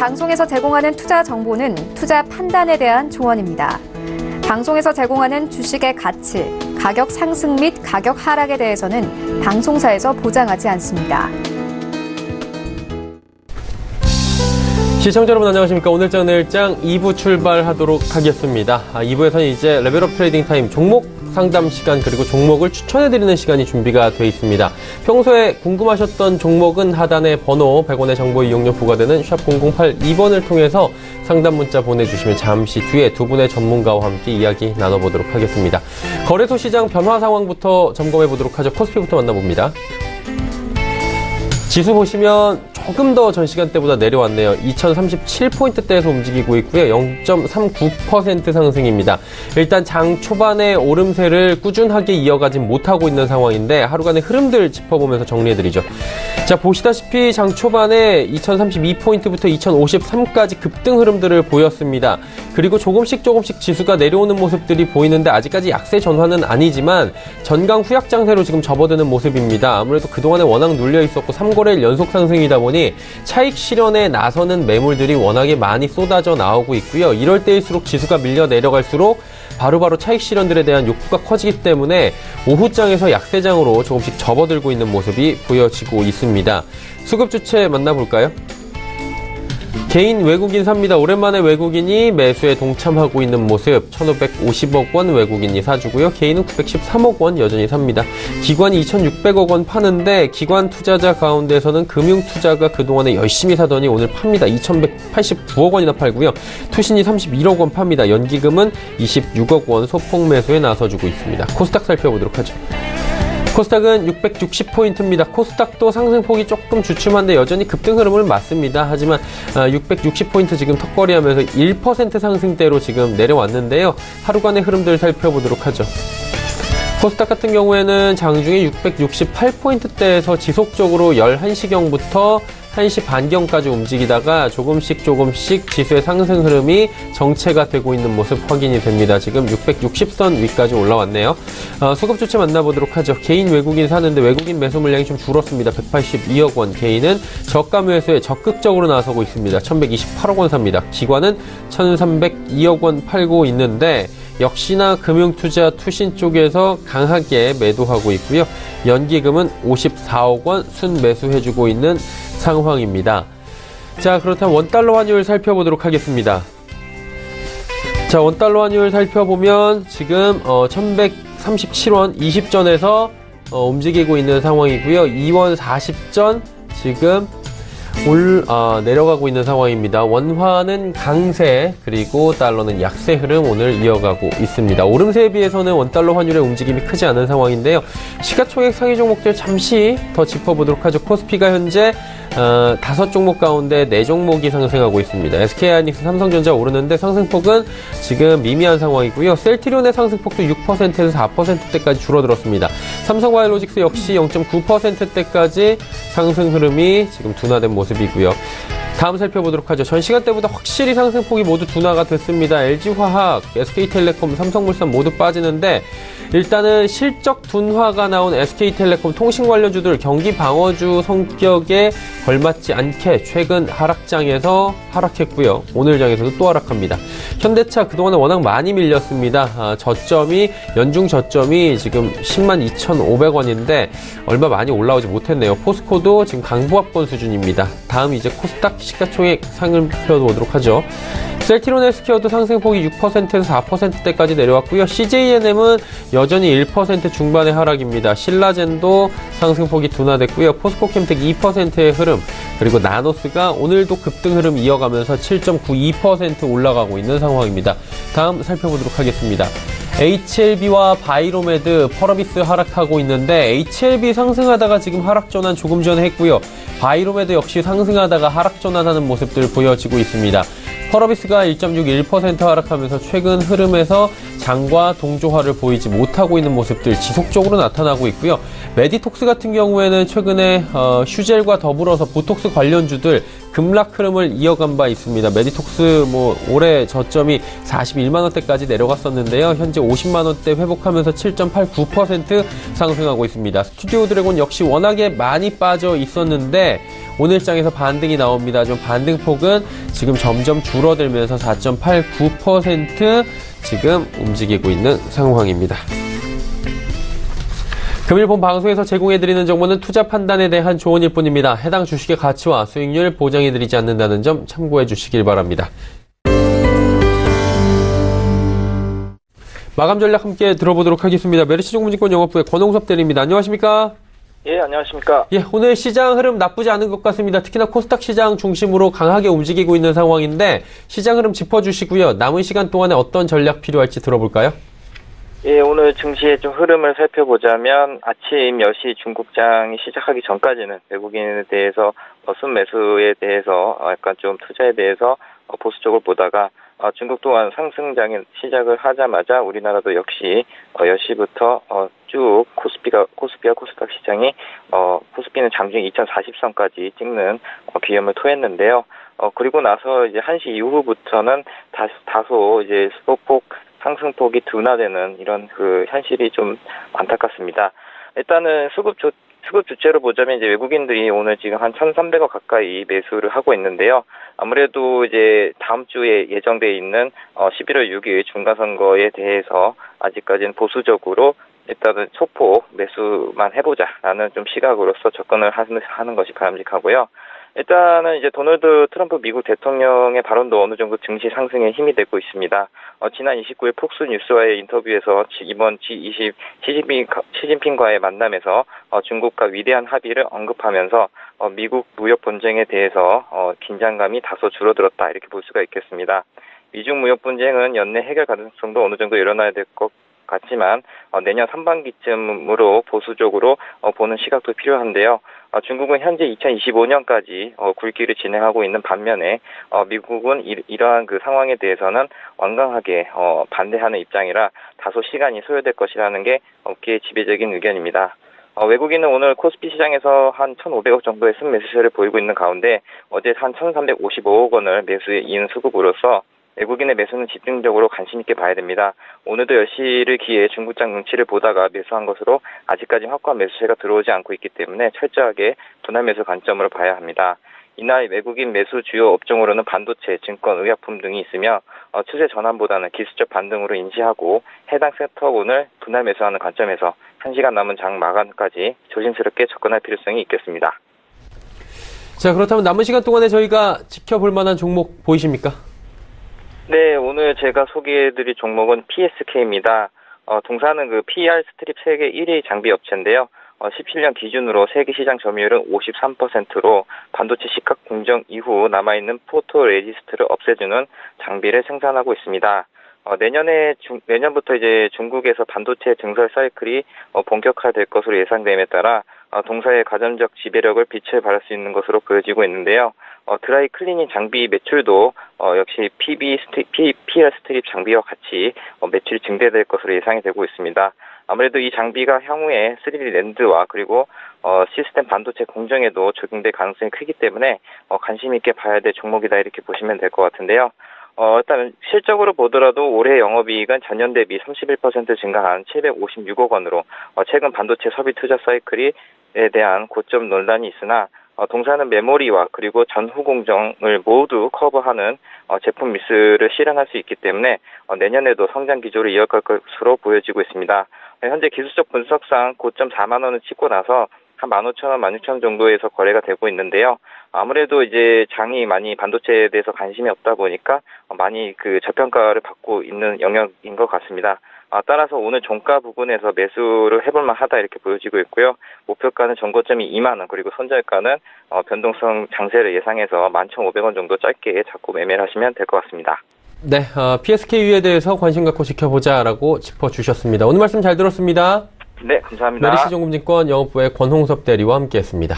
방송에서 제공하는 투자 정보는 투자 판단에 대한 조언입니다. 방송에서 제공하는 주식의 가치, 가격 상승 및 가격 하락에 대해서는 방송사에서 보장하지 않습니다. 시청자 여러분 안녕하십니까. 오늘장 내일장 2부 출발하도록 하겠습니다. 2부에서는 이제 레벨업 트레이딩 타임 종목 상담 시간 그리고 종목을 추천해드리는 시간이 준비가 되어 있습니다. 평소에 궁금하셨던 종목은 하단의 번호 100원의 정보 이용료 부과되는 샵 0082번을 통해서 상담 문자 보내주시면 잠시 뒤에 두 분의 전문가와 함께 이야기 나눠보도록 하겠습니다. 거래소 시장 변화 상황부터 점검해보도록 하죠. 코스피부터 만나봅니다. 지수 보시면 조금 더 전 시간대보다 내려왔네요. 2037포인트대에서 움직이고 있고요. 0.39% 상승입니다. 일단 장 초반에 오름세를 꾸준하게 이어가진 못하고 있는 상황인데 하루간의 흐름들 짚어보면서 정리해드리죠. 자, 보시다시피 장 초반에 2032포인트부터 2053까지 급등 흐름들을 보였습니다. 그리고 조금씩 지수가 내려오는 모습들이 보이는데 아직까지 약세 전환은 아니지만 전강 후약 장세로 지금 접어드는 모습입니다. 아무래도 그동안에 워낙 눌려 있었고 3거래일 연속 상승이다 보니 차익 실현에 나서는 매물들이 워낙에 많이 쏟아져 나오고 있고요. 이럴 때일수록 지수가 밀려 내려갈수록 바로바로 차익 실현들에 대한 욕구가 커지기 때문에 오후장에서 약세장으로 조금씩 접어들고 있는 모습이 보여지고 있습니다. 수급 주체 만나볼까요? 개인 외국인 삽니다. 오랜만에 외국인이 매수에 동참하고 있는 모습. 1,550억 원 외국인이 사주고요. 개인은 913억 원 여전히 삽니다. 기관이 2,600억 원 파는데 기관 투자자 가운데서는 금융투자가 그동안에 열심히 사더니 오늘 팝니다. 2,189억 원이나 팔고요. 투신이 31억 원 팝니다. 연기금은 26억 원 소폭 매수에 나서주고 있습니다. 코스닥 살펴보도록 하죠. 코스닥은 660포인트입니다. 코스닥도 상승폭이 조금 주춤한데 여전히 급등 흐름을 맞습니다. 하지만 660포인트 지금 턱걸이하면서 1% 상승대로 지금 내려왔는데요. 하루간의 흐름들 살펴보도록 하죠. 코스닥 같은 경우에는 장중에 668포인트대에서 지속적으로 11시경부터 1시 반경까지 움직이다가 조금씩 지수의 상승 흐름이 정체가 되고 있는 모습 확인이 됩니다. 지금 660선 위까지 올라왔네요. 수급 주체 만나보도록 하죠. 개인 외국인 사는데 외국인 매수 물량이 좀 줄었습니다. 182억 원. 개인은 저가 매수에 적극적으로 나서고 있습니다. 1128억 원 삽니다. 기관은 1302억 원 팔고 있는데 역시나 금융투자 투신 쪽에서 강하게 매도하고 있고요. 연기금은 54억 원 순매수해주고 있는 상황입니다. 자, 그렇다면 원달러 환율 살펴보도록 하겠습니다. 자, 원달러 환율 살펴보면 지금 1137원 20전에서 움직이고 있는 상황이고요. 2원 40전 지금 내려가고 있는 상황입니다. 원화는 강세 그리고 달러는 약세 흐름 오늘 이어가고 있습니다. 오름세에 비해서는 원달러 환율의 움직임이 크지 않은 상황인데요. 시가총액 상위 종목들 잠시 더 짚어보도록 하죠. 코스피가 현재 5종목 가운데 4종목이 상승하고 있습니다. SK하이닉스, 삼성전자 오르는데 상승폭은 지금 미미한 상황이고요. 셀트리온의 상승폭도 6%에서 4%대까지 줄어들었습니다. 삼성바이오로직스 역시 0.9%대까지 상승 흐름이 지금 둔화된 모습이고요. 다음 살펴보도록 하죠. 전 시간대보다 확실히 상승폭이 모두 둔화가 됐습니다. LG화학, SK텔레콤, 삼성물산 모두 빠지는데 일단은 실적 둔화가 나온 SK텔레콤 통신 관련주들 경기 방어주 성격에 걸맞지 않게 최근 하락장에서 하락했고요. 오늘 장에서도 또 하락합니다. 현대차 그동안에 워낙 많이 밀렸습니다. 연중 저점이 지금 102,500원인데 얼마 많이 올라오지 못했네요. 포스코도 지금 강보합권 수준입니다. 다음 이제 코스닥 시가총액 살펴보도록 하죠. 셀트리온 헬스케어도 상승폭이 6%에서 4%대까지 내려왔고요. CJNM은 여전히 1% 중반의 하락입니다. 신라젠도 상승폭이 둔화됐고요. 포스코캠텍 2%의 흐름, 그리고 나노스가 오늘도 급등 흐름 이어가면서 7.92% 올라가고 있는 상황입니다. 다음 살펴보도록 하겠습니다. HLB와 바이로메드, 펄어비스 하락하고 있는데 HLB 상승하다가 지금 하락 전환 조금 전에 했고요. 바이로메드 역시 상승하다가 하락 전환하는 모습들 보여지고 있습니다. 펄어비스가 1.61% 하락하면서 최근 흐름에서 장과 동조화를 보이지 못하고 있는 모습들 지속적으로 나타나고 있고요. 메디톡스 같은 경우에는 최근에 휴젤과 더불어서 보톡스 관련주들 급락 흐름을 이어간 바 있습니다. 메디톡스 올해 저점이 41만 원대까지 내려갔었는데요. 현재 50만 원대 회복하면서 7.89% 상승하고 있습니다. 스튜디오 드래곤 역시 워낙에 많이 빠져 있었는데 오늘 시장에서 반등이 나옵니다. 좀 반등폭은 지금 점점 줄어들면서 4.89% 지금 움직이고 있는 상황입니다. 금일 본 방송에서 제공해드리는 정보는 투자 판단에 대한 조언일 뿐입니다. 해당 주식의 가치와 수익률 보장해드리지 않는다는 점 참고해 주시길 바랍니다. 마감 전략 함께 들어보도록 하겠습니다. 메리츠증권증권 영업부의 권홍섭 대리입니다. 안녕하십니까? 예, 안녕하십니까? 예, 오늘 시장 흐름 나쁘지 않은 것 같습니다. 특히나 코스닥 시장 중심으로 강하게 움직이고 있는 상황인데 시장 흐름 짚어주시고요. 남은 시간 동안에 어떤 전략 필요할지 들어볼까요? 예, 오늘 증시의 좀 흐름을 살펴보자면 아침 10시 중국장이 시작하기 전까지는 외국인에 대해서 순매수에 대해서 약간 좀 투자에 대해서 보수적으로 보다가 중국 또한 상승장이 시작을 하자마자 우리나라도 역시 10시부터 쭉 코스피와 코스닥 시장이 코스피는 장중 2040선까지 찍는 기염을 토했는데요. 그리고 나서 이제 1시 이후부터는 다소 이제 소폭 상승폭이 둔화되는 이런 그 현실이 좀 안타깝습니다. 일단은 수급 주체로 보자면 이제 외국인들이 오늘 지금 한 1,300억 가까이 매수를 하고 있는데요. 아무래도 이제 다음 주에 예정돼 있는 11월 6일 중간선거에 대해서 아직까지는 보수적으로 일단은 소폭 매수만 해보자라는 좀 시각으로서 접근을 하는 것이 바람직하고요. 일단은 이제 도널드 트럼프 미국 대통령의 발언도 어느 정도 증시 상승에 힘이 되고 있습니다. 지난 29일 폭스 뉴스와의 인터뷰에서 이번 G20 시진핑과의 만남에서 중국과 위대한 합의를 언급하면서 미국 무역 분쟁에 대해서 긴장감이 다소 줄어들었다 이렇게 볼 수가 있겠습니다. 미중 무역 분쟁은 연내 해결 가능성도 어느 정도 일어나야 될 것 같지만 내년 상반기쯤으로 보수적으로 보는 시각도 필요한데요. 중국은 현재 2025년까지 굴기를 진행하고 있는 반면에 미국은 이러한 그 상황에 대해서는 완강하게 반대하는 입장이라 다소 시간이 소요될 것이라는 게 업계의 지배적인 의견입니다. 외국인은 오늘 코스피 시장에서 한 1,500억 정도의 순매수세를 보이고 있는 가운데 어제 한 1,355억 원을 매수에 이은 수급으로서 외국인의 매수는 집중적으로 관심 있게 봐야 됩니다. 오늘도 10시를 기해 중국장 눈치를 보다가 매수한 것으로 아직까지 확고한 매수세가 들어오지 않고 있기 때문에 철저하게 분할 매수 관점으로 봐야 합니다. 이날 외국인 매수 주요 업종으로는 반도체, 증권, 의약품 등이 있으며 추세 전환보다는 기술적 반등으로 인지하고 해당 섹터군을 분할 매수하는 관점에서 1시간 남은 장 마감까지 조심스럽게 접근할 필요성이 있겠습니다. 자, 그렇다면 남은 시간 동안에 저희가 지켜볼 만한 종목 보이십니까? 네, 오늘 제가 소개해드릴 종목은 PSK입니다. 동사는 그 PR 스트립 세계 1위 장비 업체인데요. 17년 기준으로 세계 시장 점유율은 53%로 반도체 시각 공정 이후 남아있는 포토 레지스트를 없애주는 장비를 생산하고 있습니다. 내년부터 이제 중국에서 반도체 증설 사이클이 본격화될 것으로 예상됨에 따라 동사의 가점적 지배력을 빛을 발할 수 있는 것으로 보여지고 있는데요. 드라이 클리닝 장비 매출도 역시 PR 스트립 장비와 같이 매출이 증대될 것으로 예상이 되고 있습니다. 아무래도 이 장비가 향후에 3D 랜드와 그리고 시스템 반도체 공정에도 적용될 가능성이 크기 때문에 관심 있게 봐야 될 종목이다 이렇게 보시면 될 것 같은데요. 일단 실적으로 보더라도 올해 영업이익은 전년 대비 31% 증가한 756억 원으로 최근 반도체 설비 투자 사이클에 대한 고점 논란이 있으나 동사는 메모리와 그리고 전후 공정을 모두 커버하는 제품 믹스를 실현할 수 있기 때문에 내년에도 성장 기조를 이어갈 것으로 보여지고 있습니다. 현재 기술적 분석상 고점 4만 원을 찍고 나서 한 15,000원, 16,000원 정도에서 거래가 되고 있는데요. 아무래도 이제 장이 많이 반도체에 대해서 관심이 없다 보니까 많이 그 저평가를 받고 있는 영역인 것 같습니다. 따라서 오늘 종가 부분에서 매수를 해볼만 하다 이렇게 보여지고 있고요. 목표가는 전고점이 2만 원, 그리고 손절가는 변동성 장세를 예상해서 11,500원 정도 짧게 잡고 매매를 하시면 될 것 같습니다. 네, PSKU에 대해서 관심 갖고 지켜보자라고 짚어주셨습니다. 오늘 말씀 잘 들었습니다. 네, 감사합니다. 메리츠증권증권 영업부의 권홍섭 대리와 함께했습니다.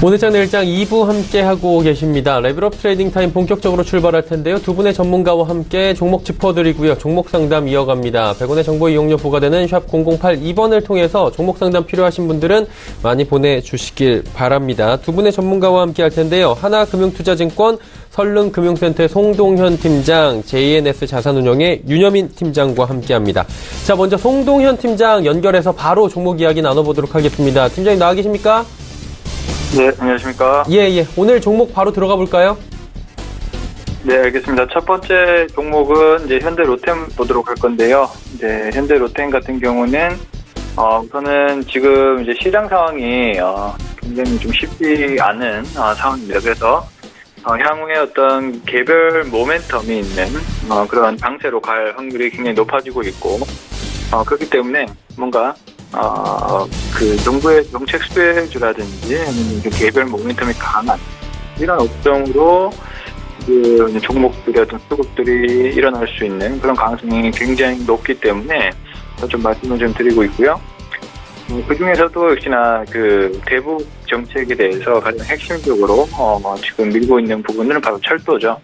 오늘장 내일장 2부 함께하고 계십니다. 레벨업 트레이딩 타임 본격적으로 출발할 텐데요. 두 분의 전문가와 함께 종목 짚어드리고요. 종목 상담 이어갑니다. 100원의 정보 이용료 부과되는 샵 0082번을 통해서 종목 상담 필요하신 분들은 많이 보내주시길 바랍니다. 두 분의 전문가와 함께 할 텐데요. 하나금융투자증권 설릉금융센터의 송동현 팀장, JNS 자산운용의 윤여민 팀장과 함께합니다. 자, 먼저 송동현 팀장 연결해서 바로 종목 이야기 나눠보도록 하겠습니다. 팀장님 나와 계십니까? 네, 안녕하십니까? 예. 오늘 종목 바로 들어가 볼까요? 네, 알겠습니다. 첫 번째 종목은 이제 현대 로템 보도록 할 건데요. 이제 현대 로템 같은 경우는 우선은 지금 이제 시장 상황이 굉장히 좀 쉽지 않은 상황입니다. 그래서 향후에 어떤 개별 모멘텀이 있는 그런 강세로 갈 확률이 굉장히 높아지고 있고 그렇기 때문에 뭔가 그 정부의 정책 수혜주라든지 아니면 개별 모멘텀이 강한 이런 업종으로 그 종목들이 어떤 수급들이 일어날 수 있는 그런 가능성이 굉장히 높기 때문에 좀 말씀을 좀 드리고 있고요. 그 중에서도 역시나 그 대북 정책에 대해서 가장 핵심적으로 지금 밀고 있는 부분은 바로 철도죠.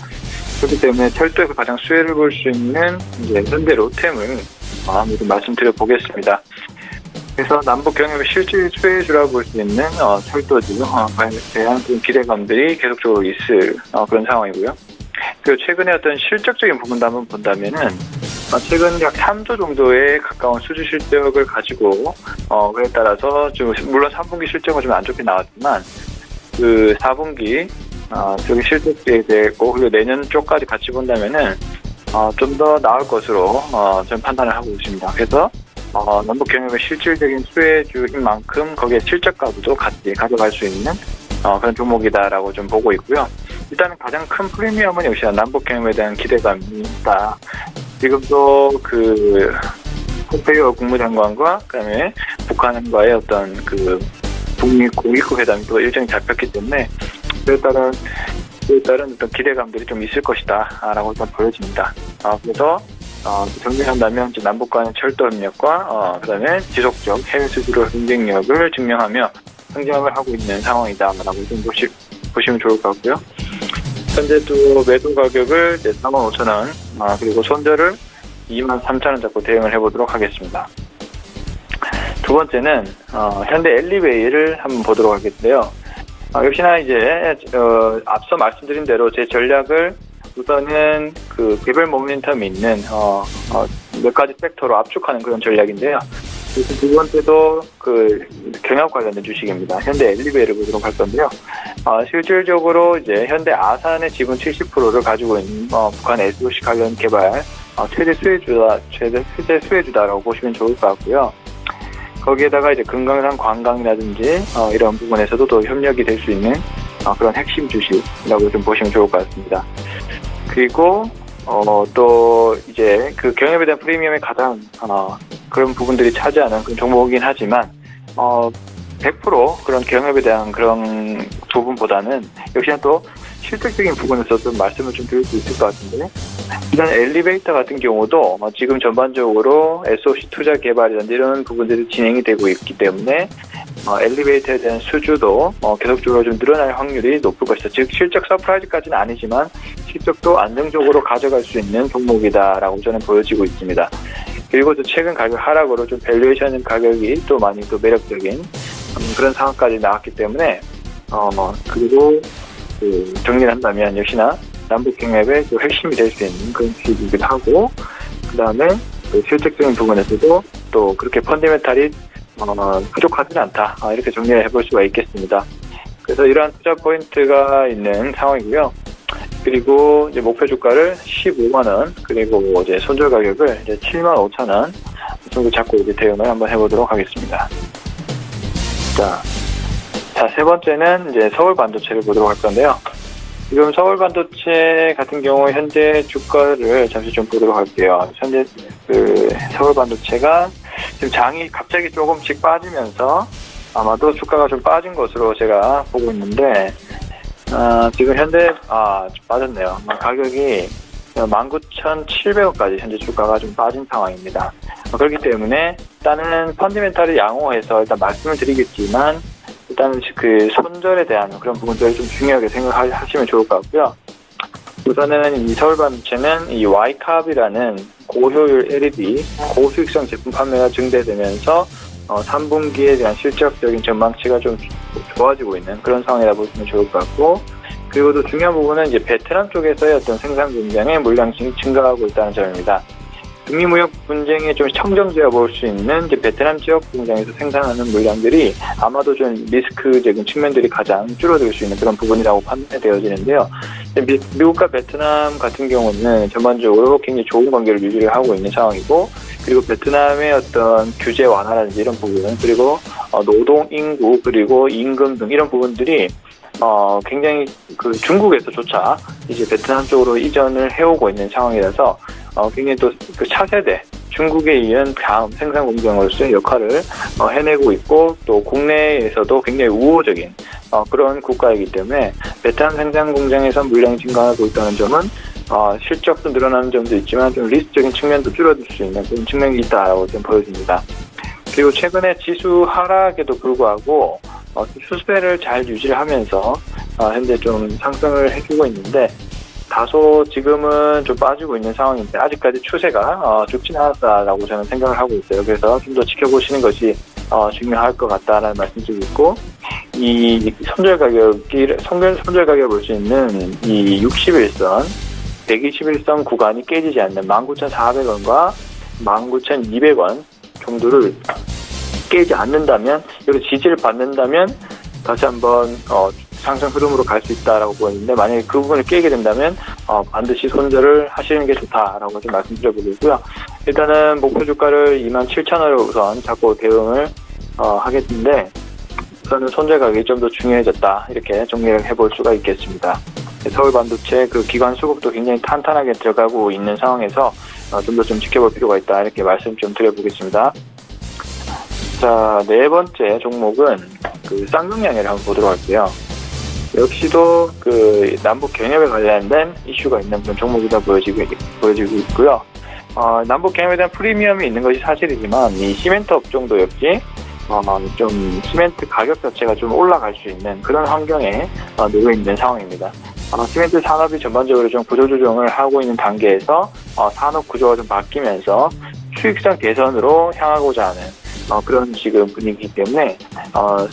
그렇기 때문에 철도에서 가장 수혜를 볼 수 있는 이제 현대 로템을 말씀드려 보겠습니다. 그래서 남북 경협의 실질 수혜주라고 볼 수 있는 철도지에 대한 그런 기대감들이 계속적으로 있을 그런 상황이고요. 그리고 최근에 어떤 실적적인 부분도 한번 본다면은 최근 약 3조 정도에 가까운 수주 실적을 가지고 그에 따라서 좀 물론 3분기 실적은 좀 안 좋게 나왔지만 그 4분기 저기 실적에 대했고 그리고 내년 쪽까지 같이 본다면은 좀 더 나을 것으로 저는 판단을 하고 있습니다. 그래서 남북 경협의 실질적인 수혜주인 만큼 거기에 실적가도 같이 가져갈 수 있는 그런 종목이다라고 좀 보고 있고요. 일단은 가장 큰 프리미엄은 역시 남북 경협에 대한 기대감이 있다. 지금도 그 폼페이오 국무장관과 그다음에 북한과의 어떤 그 북미 고위급 회담이 또 일정이 잡혔기 때문에 그에 따른 어떤 기대감들이 좀 있을 것이다라고 좀 보여집니다. 그래서 정리한다면 이제 남북 간의 철도 협력과 그다음에 지속적 해외 수주로 경쟁력을 증명하며 성장을 하고 있는 상황이다라고 좀 보시면 좋을 것 같고요. 현재 또 매도 가격을 이제 45,000원 그리고 손절을 23,000원 잡고 대응을 해보도록 하겠습니다. 두 번째는 현대 엘리베이를 한번 보도록 하겠는데요. 역시나 이제 앞서 말씀드린 대로 제 전략을 우선은 그 개별 모멘텀이 있는 몇 가지 섹터로 압축하는 그런 전략인데요. 그래서 두 번째도 그 경영 관련된 주식입니다. 현대 엘리베이를 보도록 할 건데요. 실질적으로 이제 현대 아산의 지분 70%를 가지고 있는 북한 SOC 관련 개발 최대 수혜주다라고 보시면 좋을 것 같고요. 거기에다가 이제 금강산 관광이라든지 이런 부분에서도 또 협력이 될 수 있는 그런 핵심 주식이라고 좀 보시면 좋을 것 같습니다. 그리고 또 이제 그 경협에 대한 프리미엄이 가장 그런 부분들이 차지하는 그런 종목이긴 하지만 100% 그런 경협에 대한 그런 부분보다는 역시나 또 실질적인 부분에서 좀 말씀을 좀 드릴 수 있을 것 같은데 일단 엘리베이터 같은 경우도 지금 전반적으로 SOC 투자 개발이라든지 이런 부분들이 진행이 되고 있기 때문에 엘리베이터에 대한 수주도 계속적으로 좀 늘어날 확률이 높을 것이다. 즉 실적 서프라이즈까지는 아니지만 실적도 안정적으로 가져갈 수 있는 종목이다라고 저는 보여지고 있습니다. 그리고 또 최근 가격 하락으로 좀 밸류에이션 가격이 또 많이 또 매력적인 그런 상황까지 나왔기 때문에 그리고 정리를 한다면 역시나 남북경협의 또 핵심이 될 수 있는 그런 주식이기도 하고 그다음에 실적적인 부분에서도 또 그렇게 펀더멘탈이 부족하지는 않다. 이렇게 정리를 해볼 수가 있겠습니다. 그래서 이러한 투자 포인트가 있는 상황이고요. 그리고 이제 목표 주가를 15만 원 그리고 이제 손절 가격을 이제 75,000원 정도 잡고 이제 대응을 한번 해보도록 하겠습니다. 자, 세 번째는 이제 서울 반도체를 보도록 할 건데요. 지금 서울 반도체 같은 경우 현재 주가를 잠시 좀 보도록 할게요. 현재 그 서울 반도체가 지금 장이 갑자기 조금씩 빠지면서 아마도 주가가 좀 빠진 것으로 제가 보고 있는데 지금 현재 좀 빠졌네요. 가격이 19,700원까지 현재 주가가 좀 빠진 상황입니다. 그렇기 때문에 일단은 펀더멘탈을 양호해서 일단 말씀을 드리겠지만 일단은 그 손절에 대한 그런 부분들을 좀 중요하게 생각하시면 좋을 것 같고요. 우선은 이 서울반도체는 이 Y캅이라는 고효율 LED, 고수익성 제품 판매가 증대되면서 3분기에 대한 실질적인 전망치가 좀 좋아지고 있는 그런 상황이라 보시면 좋을 것 같고, 그리고 또 중요한 부분은 이제 베트남 쪽에서의 어떤 생산 공장의 물량이 증가하고 있다는 점입니다. 북미무역 분쟁에 좀 청정지어 볼 수 있는 이제 베트남 지역 공장에서 생산하는 물량들이 아마도 좀 리스크적인 측면들이 가장 줄어들 수 있는 그런 부분이라고 판단되어지는데요. 미국과 베트남 같은 경우는 전반적으로 굉장히 좋은 관계를 유지를 하고 있는 상황이고, 그리고 베트남의 어떤 규제 완화라든지 이런 부분, 그리고 노동 인구, 그리고 임금 등 이런 부분들이 굉장히 그 중국에서조차 이제 베트남 쪽으로 이전을 해오고 있는 상황이라서 굉장히 또 그 차세대 중국에 이은 다음 생산 공장으로서의 역할을 해내고 있고, 또 국내에서도 굉장히 우호적인 그런 국가이기 때문에 베트남 생산 공장에서 물량이 증가하고 있다는 점은 실적도 늘어나는 점도 있지만 좀 리스크적인 측면도 줄어들 수 있는 그런 측면이 있다고 좀 보여집니다. 그리고 최근에 지수 하락에도 불구하고 추세를 잘 유지를 하면서 현재 좀 상승을 해주고 있는데, 다소 지금은 좀 빠지고 있는 상황인데 아직까지 추세가 죽지는 않았다라고 저는 생각을 하고 있어요. 그래서 좀 더 지켜보시는 것이 중요할 것 같다라는 말씀드리고 있고, 이 손절 가격을 볼 수 있는 이 61선, 121선 구간이 깨지지 않는 19,400원과 19,200원 정도를 깨지 않는다면, 여기 지지를 받는다면 다시 한번 상승 흐름으로 갈 수 있다라고 보이는데, 만약에 그 부분을 깨게 된다면 반드시 손절을 하시는 게 좋다라고 좀 말씀드려보고요. 일단은 목표 주가를 27,000원으로 우선 잡고 대응을 하겠는데, 우선은 손절 가격이 좀 더 중요해졌다, 이렇게 정리를 해볼 수가 있겠습니다. 서울 반도체 그 기관 수급도 굉장히 탄탄하게 들어가고 있는 상황에서 좀 더 좀 지켜볼 필요가 있다, 이렇게 말씀 좀 드려보겠습니다. 자, 네 번째 종목은 그 쌍용양해를 한번 보도록 할게요. 역시도 그 남북 경협에 관련된 이슈가 있는 그런 종목이다 보여지고 있고요. 남북 경협에 대한 프리미엄이 있는 것이 사실이지만, 이 시멘트 업종도 역시 좀 시멘트 가격 자체가 좀 올라갈 수 있는 그런 환경에 놓여 있는 상황입니다. 시멘트 산업이 전반적으로 좀 구조조정을 하고 있는 단계에서 산업 구조가 좀 바뀌면서 수익성 개선으로 향하고자 하는 그런 지금 분위기이기 때문에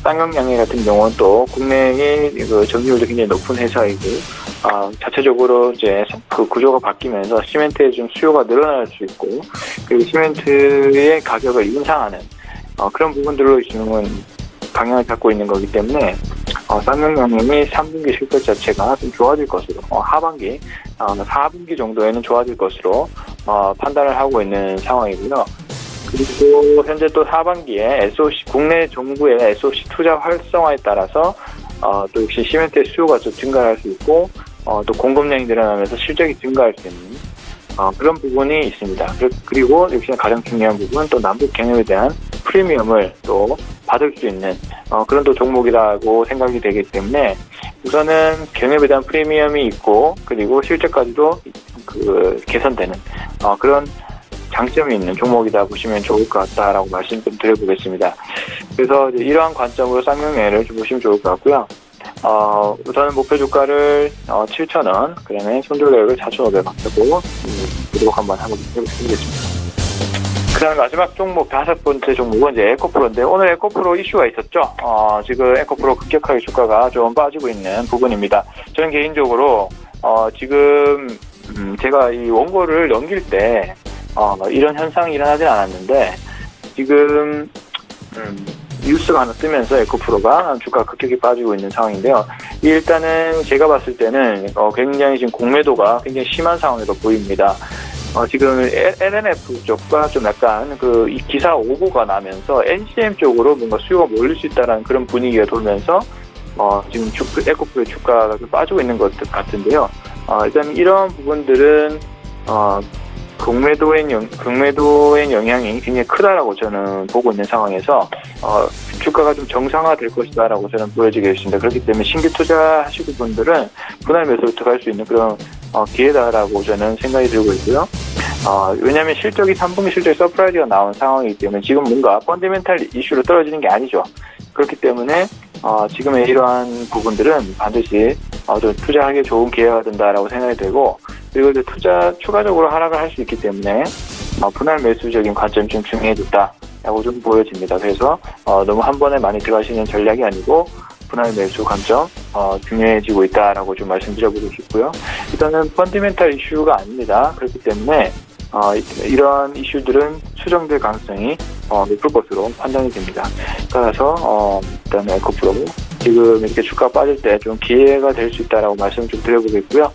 쌍용양해 같은 경우는 또 국내의 그 점유율도 굉장히 높은 회사이고, 자체적으로 이제 그 구조가 바뀌면서 시멘트의 좀 수요가 늘어날 수 있고, 그리고 시멘트의 가격을 인상하는 그런 부분들로 지금은 방향을 잡고 있는 거기 때문에 쌍용양해의 3분기 실적 자체가 좀 좋아질 것으로, 하반기 4분기 정도에는 좋아질 것으로 판단을 하고 있는 상황이고요. 그리고 현재 또 하반기에 SOC, 국내 정부의 SOC 투자 활성화에 따라서 또 역시 시멘트의 수요가 좀 증가할 수 있고, 또 공급량이 늘어나면서 실적이 증가할 수 있는 그런 부분이 있습니다. 그리고 역시나 가장 중요한 부분은 또 남북 경협에 대한 프리미엄을 또 받을 수 있는 그런 또 종목이라고 생각이 되기 때문에, 우선은 경협에 대한 프리미엄이 있고, 그리고 실적까지도 그 개선되는 그런 장점이 있는 종목이다 보시면 좋을 것 같다라고 말씀 좀 드려보겠습니다. 그래서 이러한 관점으로 쌍용양해를 좀 보시면 좋을 것 같고요. 우선은 목표 주가를 7,000원, 그다음에 손절 가격을 4,500원 하고 구독 한번 해보겠습니다. 그다음에 마지막 종목, 다섯 번째 종목은 이제 에코프로인데, 오늘 에코프로 이슈가 있었죠. 지금 에코프로 급격하게 주가가 좀 빠지고 있는 부분입니다. 저는 개인적으로 지금 제가 이 원고를 넘길 때 이런 현상이 일어나진 않았는데, 지금 뉴스가 하나 뜨면서 에코프로가 주가가 급격히 빠지고 있는 상황인데요. 일단은 제가 봤을 때는 굉장히 지금 공매도가 굉장히 심한 상황으로 보입니다. 지금 LNF 쪽과 좀 약간 이 기사 오보가 나면서 NCM 쪽으로 뭔가 수요가 몰릴 수 있다는 그런 분위기가 돌면서 지금 에코프로의 주가가 좀 빠지고 있는 것 같은데요. 일단 이런 부분들은 공매도의 영향이 굉장히 크다라고 저는 보고 있는 상황에서 주가가 좀 정상화될 것이다라고 저는 보여지게 있습니다. 그렇기 때문에 신규 투자하시는 분들은 분할 매수를 들어갈 수 있는 그런 기회다라고 저는 생각이 들고 있고요. 왜냐하면 실적이 3분기 실적이 서프라이즈가 나온 상황이기 때문에 지금 뭔가 펀더멘탈 이슈로 떨어지는 게 아니죠. 그렇기 때문에 지금의 이러한 부분들은 반드시 좀 투자하기 좋은 기회가 된다라고 생각이 되고, 그리고 이제 추가적으로 하락을 할 수 있기 때문에 분할 매수적인 관점이 좀 중요해졌다라고 좀 보여집니다. 그래서 너무 한 번에 많이 들어가시는 전략이 아니고 분할 매수 관점 중요해지고 있다라고 좀 말씀드려보고 싶고요. 일단은 펀디멘탈 이슈가 아닙니다. 그렇기 때문에 이러한 이슈들은 수정될 가능성이 높을 것으로 판단이 됩니다. 따라서 일단 에코프로 지금 이렇게 주가 빠질 때 좀 기회가 될 수 있다라고 말씀 좀 드려보겠고요.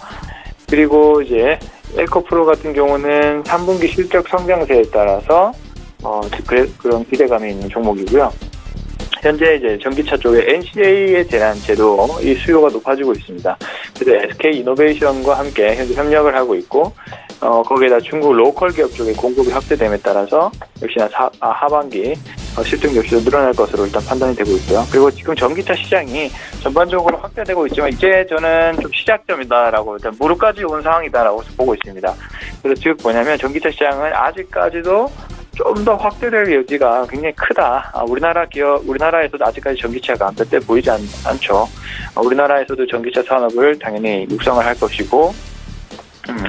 그리고 이제 에코프로 같은 경우는 3분기 실적 성장세에 따라서 그런 기대감이 있는 종목이고요. 현재 이제 전기차 쪽에 NCA에 대한 제도 이 수요가 높아지고 있습니다. 그래서 SK 이노베이션과 함께 현재 협력을 하고 있고, 거기에다 중국 로컬 기업 쪽의 공급이 확대됨에 따라서 역시나 하반기 실적 역시도 늘어날 것으로 일단 판단이 되고 있고요. 그리고 지금 전기차 시장이 전반적으로 확대되고 있지만 이제 저는 좀 시작점이다라고, 일단 무릎까지 온 상황이다라고 보고 있습니다. 그래서 즉 뭐냐면 전기차 시장은 아직까지도 좀 더 확대될 여지가 굉장히 크다. 우리나라에서도 아직까지 전기차가 몇 대 보이지 않죠. 우리나라에서도 전기차 산업을 당연히 육성을 할 것이고,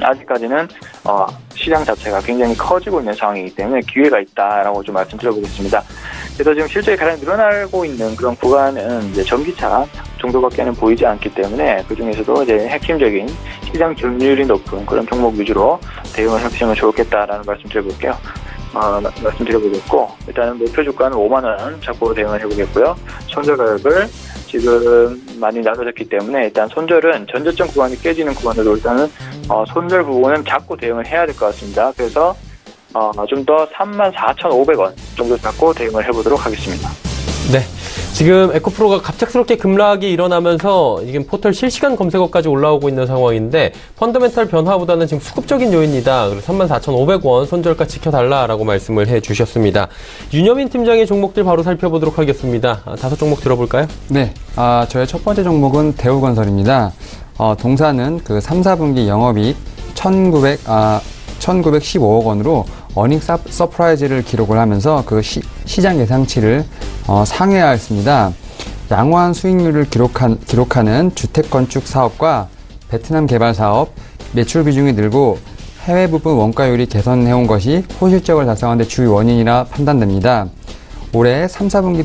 아직까지는 시장 자체가 굉장히 커지고 있는 상황이기 때문에 기회가 있다라고 좀 말씀드려보겠습니다. 그래서 지금 실적이 가장 늘어나고 있는 그런 구간은 이제 전기차 정도밖에는 보이지 않기 때문에 그 중에서도 이제 핵심적인 시장 점유율이 높은 그런 종목 위주로 대응을 하시면 좋겠다라는 말씀드려볼게요. 말씀드려보겠고, 일단은 목표 주가는 5만원 잡고 대응을 해보겠고요. 손절 가격을 지금 많이 낮아졌기 때문에 일단 손절은 전저점 구간이 깨지는 구간으로 일단은 손절 부분은 잡고 대응을 해야 될 것 같습니다. 그래서 좀 더 34,500원 정도 잡고 대응을 해보도록 하겠습니다. 네. 지금 에코프로가 갑작스럽게 급락이 일어나면서 지금 포털 실시간 검색어까지 올라오고 있는 상황인데, 펀더멘탈 변화보다는 지금 수급적인 요인이다. 그래서 34,500원 손절가 지켜달라라고 말씀을 해주셨습니다. 윤여민 팀장의 종목들 바로 살펴보도록 하겠습니다. 5종목 들어볼까요? 네. 저의 첫 번째 종목은 대우건설입니다. 동사는 그 3, 4분기 영업이익 1,915억 원으로 어닝 서프라이즈를 기록을 하면서 그 시장 예상치를 상회하였습니다. 양호한 수익률을 기록하는 주택건축 사업과 베트남 개발 사업, 매출 비중이 늘고 해외 부분 원가율이 개선해온 것이 호실적을 달성한 데 주요 원인이라 판단됩니다. 올해 3, 4분기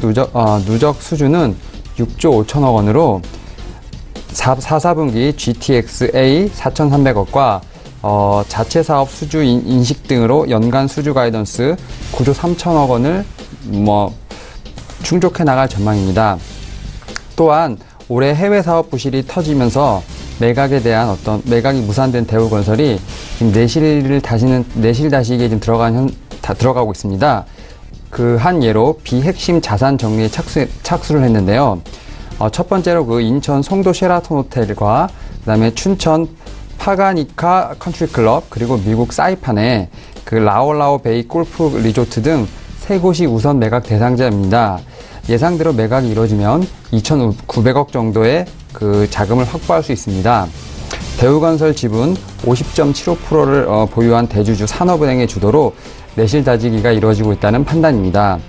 누적 수주는 6조 5천억 원으로 4, 4분기 GTX-A 4,300억과 자체 사업 수주 인식 등으로 연간 수주 가이던스 9조 3천억 원을 충족해 나갈 전망입니다. 또한 올해 해외 사업 부실이 터지면서 매각이 무산된 대우건설이 지금 내실 다시기에 지금 들어가고 있습니다. 그 한 예로 비핵심 자산 정리에 착수를 했는데요. 첫 번째로 그 인천 송도 쉐라톤 호텔과 그다음에 춘천 파가니카 컨트리클럽, 그리고 미국 사이판에 그 라오라오 베이 골프 리조트 등 3곳이 우선 매각 대상자입니다. 예상대로 매각이 이루어지면 2,900억 정도의 그 자금을 확보할 수 있습니다. 대우건설 지분 50.75%를 보유한 대주주 산업은행의 주도로 내실 다지기가 이루어지고 있다는 판단입니다.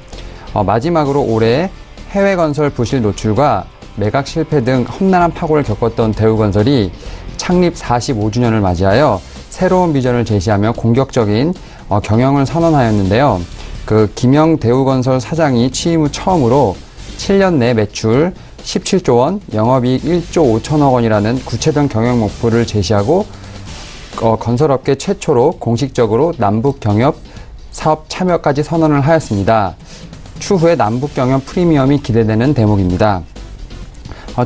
마지막으로 올해 해외건설 부실 노출과 매각 실패 등 험난한 파고를 겪었던 대우건설이 창립 45주년을 맞이하여 새로운 비전을 제시하며 공격적인 경영을 선언하였는데요. 그 김영 대우건설 사장이 취임 후 처음으로 7년 내 매출 17조 원, 영업이익 1조 5천억 원이라는 구체적 경영 목표를 제시하고 건설업계 최초로 공식적으로 남북 경협 사업 참여까지 선언을 하였습니다. 추후에 남북 경협 프리미엄이 기대되는 대목입니다.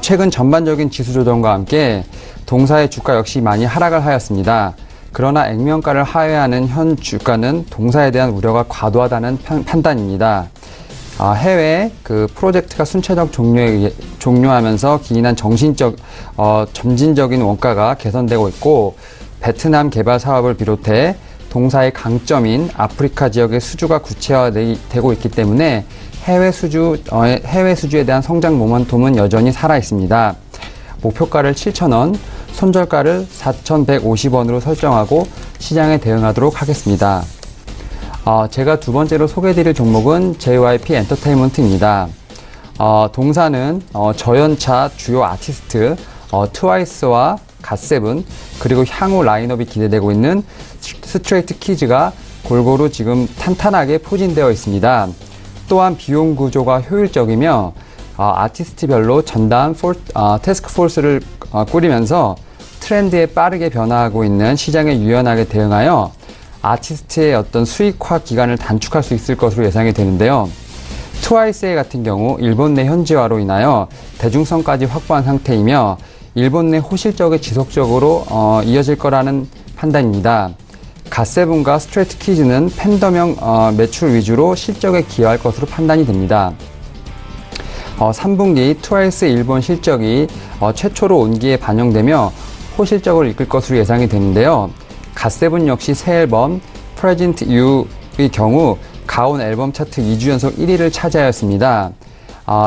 최근 전반적인 지수 조정과 함께 동사의 주가 역시 많이 하락을 하였습니다. 그러나 액면가를 하회하는 현 주가는 동사에 대한 우려가 과도하다는 판단입니다. 해외 그 프로젝트가 순차적 종료하면서 기인한 점진적인 원가가 개선되고 있고, 베트남 개발 사업을 비롯해 동사의 강점인 아프리카 지역의 수주가 구체화되고 있기 때문에 해외 수주에 대한 성장 모멘텀은 여전히 살아 있습니다. 목표가를 7,000원, 손절가를 4,150원으로 설정하고 시장에 대응하도록 하겠습니다. 제가 두 번째로 소개해드릴 종목은 JYP 엔터테인먼트입니다. 동사는 저연차 주요 아티스트 트와이스와 갓세븐 그리고 향후 라인업이 기대되고 있는 스트레이트 키즈가 골고루 지금 탄탄하게 포진되어 있습니다. 또한 비용 구조가 효율적이며 아티스트별로 전담 태스크포스를 꾸리면서 트렌드에 빠르게 변화하고 있는 시장에 유연하게 대응하여 아티스트의 어떤 수익화 기간을 단축할 수 있을 것으로 예상이 되는데요. 트와이스의 같은 경우 일본 내 현지화로 인하여 대중성까지 확보한 상태이며 일본 내 호실적이 지속적으로 이어질 거라는 판단입니다. 갓세븐과 스트레이트 키즈는 팬덤형 매출 위주로 실적에 기여할 것으로 판단이 됩니다. 3분기 트와이스 일본 실적이 최초로 온기에 반영되며 호실적을 이끌 것으로 예상이 되는데요. 갓세븐 역시 새 앨범 Present You의 경우 가온 앨범 차트 2주 연속 1위를 차지하였습니다.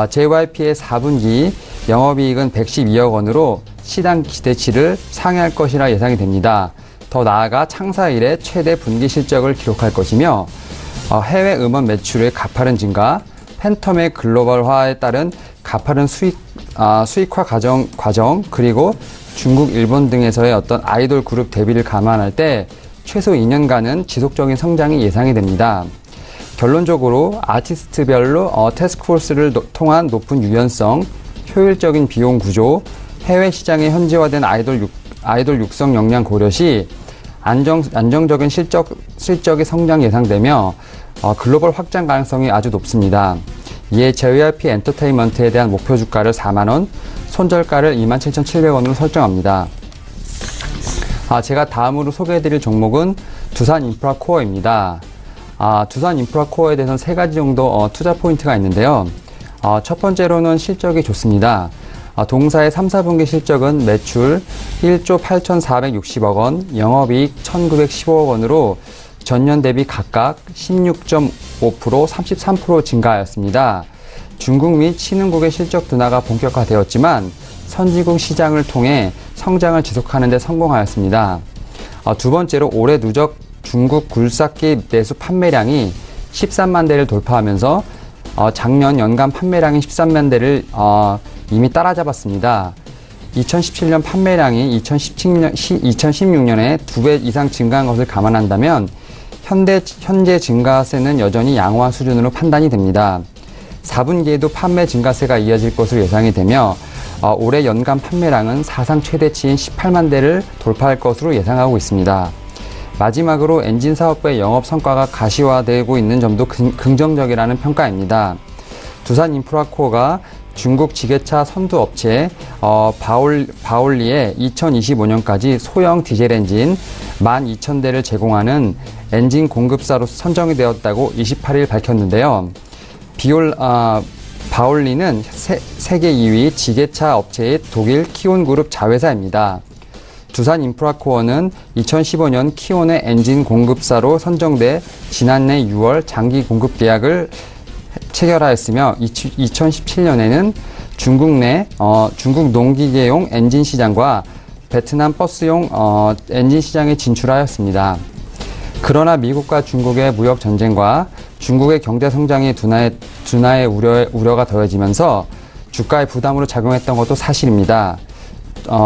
JYP의 4분기 영업이익은 112억 원으로 시장 기대치를 상회할 것이라 예상이 됩니다. 더 나아가 창사 이래 최대 분기 실적을 기록할 것이며 해외 음원 매출의 가파른 증가, 팬텀의 글로벌화에 따른 가파른 수익화 과정 그리고 중국, 일본 등에서의 어떤 아이돌 그룹 데뷔를 감안할 때 최소 2년간은 지속적인 성장이 예상이 됩니다. 결론적으로 아티스트별로 태스크포스를 통한 높은 유연성, 효율적인 비용 구조, 해외 시장에 현지화된 아이돌 육성 역량 고려 시 안정적인 실적의 성장 예상되며 글로벌 확장 가능성이 아주 높습니다. 이에 JYP 엔터테인먼트에 대한 목표 주가를 4만원, 손절가를 27,700원으로 설정합니다. 제가 다음으로 소개해드릴 종목은 두산인프라코어입니다. 두산인프라코어에 대해서는 3가지 정도 투자 포인트가 있는데요. 첫 번째로는 실적이 좋습니다. 동사의 3, 4분기 실적은 매출 1조 8,460억 원, 영업이익 1,915억 원으로 전년 대비 각각 16.5%, 33% 증가하였습니다. 중국 및 신흥국의 실적 둔화가 본격화되었지만 선진국 시장을 통해 성장을 지속하는 데 성공하였습니다. 두 번째로 올해 누적 중국 굴삭기 내수 판매량이 13만 대를 돌파하면서 작년 연간 판매량이 13만 대를 이미 따라잡았습니다. 2017년 판매량이 2016년에 2배 이상 증가한 것을 감안한다면 현재 증가세는 여전히 양호한 수준으로 판단이 됩니다. 4분기에도 판매 증가세가 이어질 것으로 예상이 되며 올해 연간 판매량은 사상 최대치인 18만 대를 돌파할 것으로 예상하고 있습니다. 마지막으로 엔진 사업부의 영업 성과가 가시화되고 있는 점도 긍정적이라는 평가입니다. 두산인프라코어가 중국 지게차 선두 업체 바올리에 2025년까지 소형 디젤 엔진 12,000대를 제공하는 엔진 공급사로 선정이 되었다고 28일 밝혔는데요. 바올리는 세계 2위 지게차 업체의 독일 키온그룹 자회사입니다. 두산인프라코어는 2015년 키온의 엔진 공급사로 선정돼 지난해 6월 장기 공급 계약을 체결하였으며 2017년에는 중국 농기계용 엔진 시장과 베트남 버스용 엔진 시장에 진출하였습니다. 그러나 미국과 중국의 무역 전쟁과 중국의 경제 성장의 둔화의 우려가 더해지면서 주가에 부담으로 작용했던 것도 사실입니다.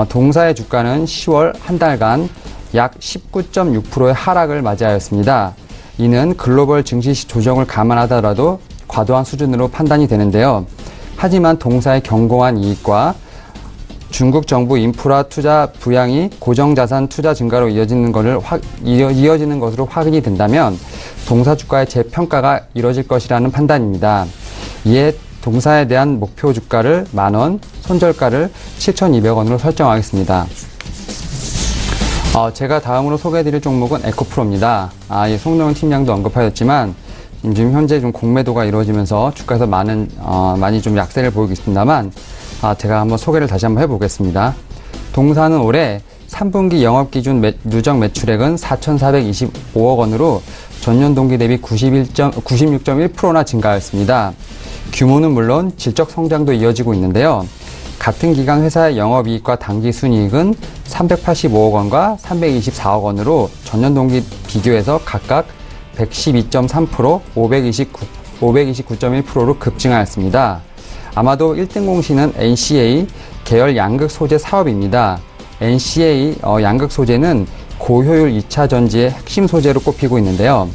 동사의 주가는 10월 한 달간 약 19.6%의 하락을 맞이하였습니다. 이는 글로벌 증시 조정을 감안하더라도 과도한 수준으로 판단이 되는데요. 하지만 동사의 견고한 이익과 중국 정부 인프라 투자 부양이 고정자산 투자 증가로 이어지는 것으로 확인이 된다면 동사 주가의 재평가가 이뤄질 것이라는 판단입니다. 이에 동사에 대한 목표 주가를 10,000원, 손절가를 7,200원으로 설정하겠습니다. 제가 다음으로 소개해드릴 종목은 에코프로입니다. 송명훈 팀장도 언급하였지만 지금 현재 좀 공매도가 이루어지면서 주가에서 많이 좀 약세를 보이고 있습니다만 제가 한번 소개를 다시 한번 해보겠습니다. 동사는 올해 3분기 영업 기준 누적 매출액은 4,425억 원으로 전년 동기 대비 96.1%나 증가하였습니다. 규모는 물론 질적 성장도 이어지고 있는데요. 같은 기간 회사의 영업이익과 당기순이익은 385억 원과 324억 원으로 전년 동기 비교해서 각각 112.3%, 529.1%로 급증하였습니다. 아마도 1등 공신은 NCA 계열 양극 소재 사업입니다. NCA 양극 소재는 고효율 2차 전지의 핵심 소재로 꼽히고 있는데요.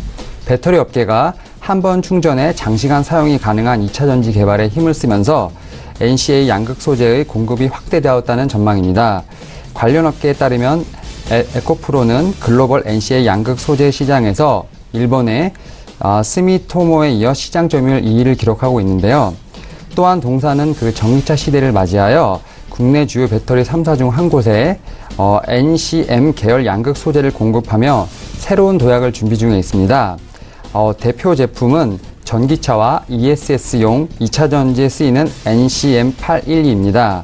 배터리 업계가 한 번 충전에 장시간 사용이 가능한 2차 전지 개발에 힘을 쓰면서 NCA 양극 소재의 공급이 확대되었다는 전망입니다. 관련 업계에 따르면 에코프로는 글로벌 NCA 양극 소재 시장에서 일본의 스미토모에 이어 시장 점유율 2위를 기록하고 있는데요. 또한 동사는 그 전기차 시대를 맞이하여 국내 주요 배터리 3사 중 한 곳에 NCM 계열 양극 소재를 공급하며 새로운 도약을 준비 중에 있습니다. 대표 제품은 전기차와 ESS용 2차 전지에 쓰이는 NCM812입니다.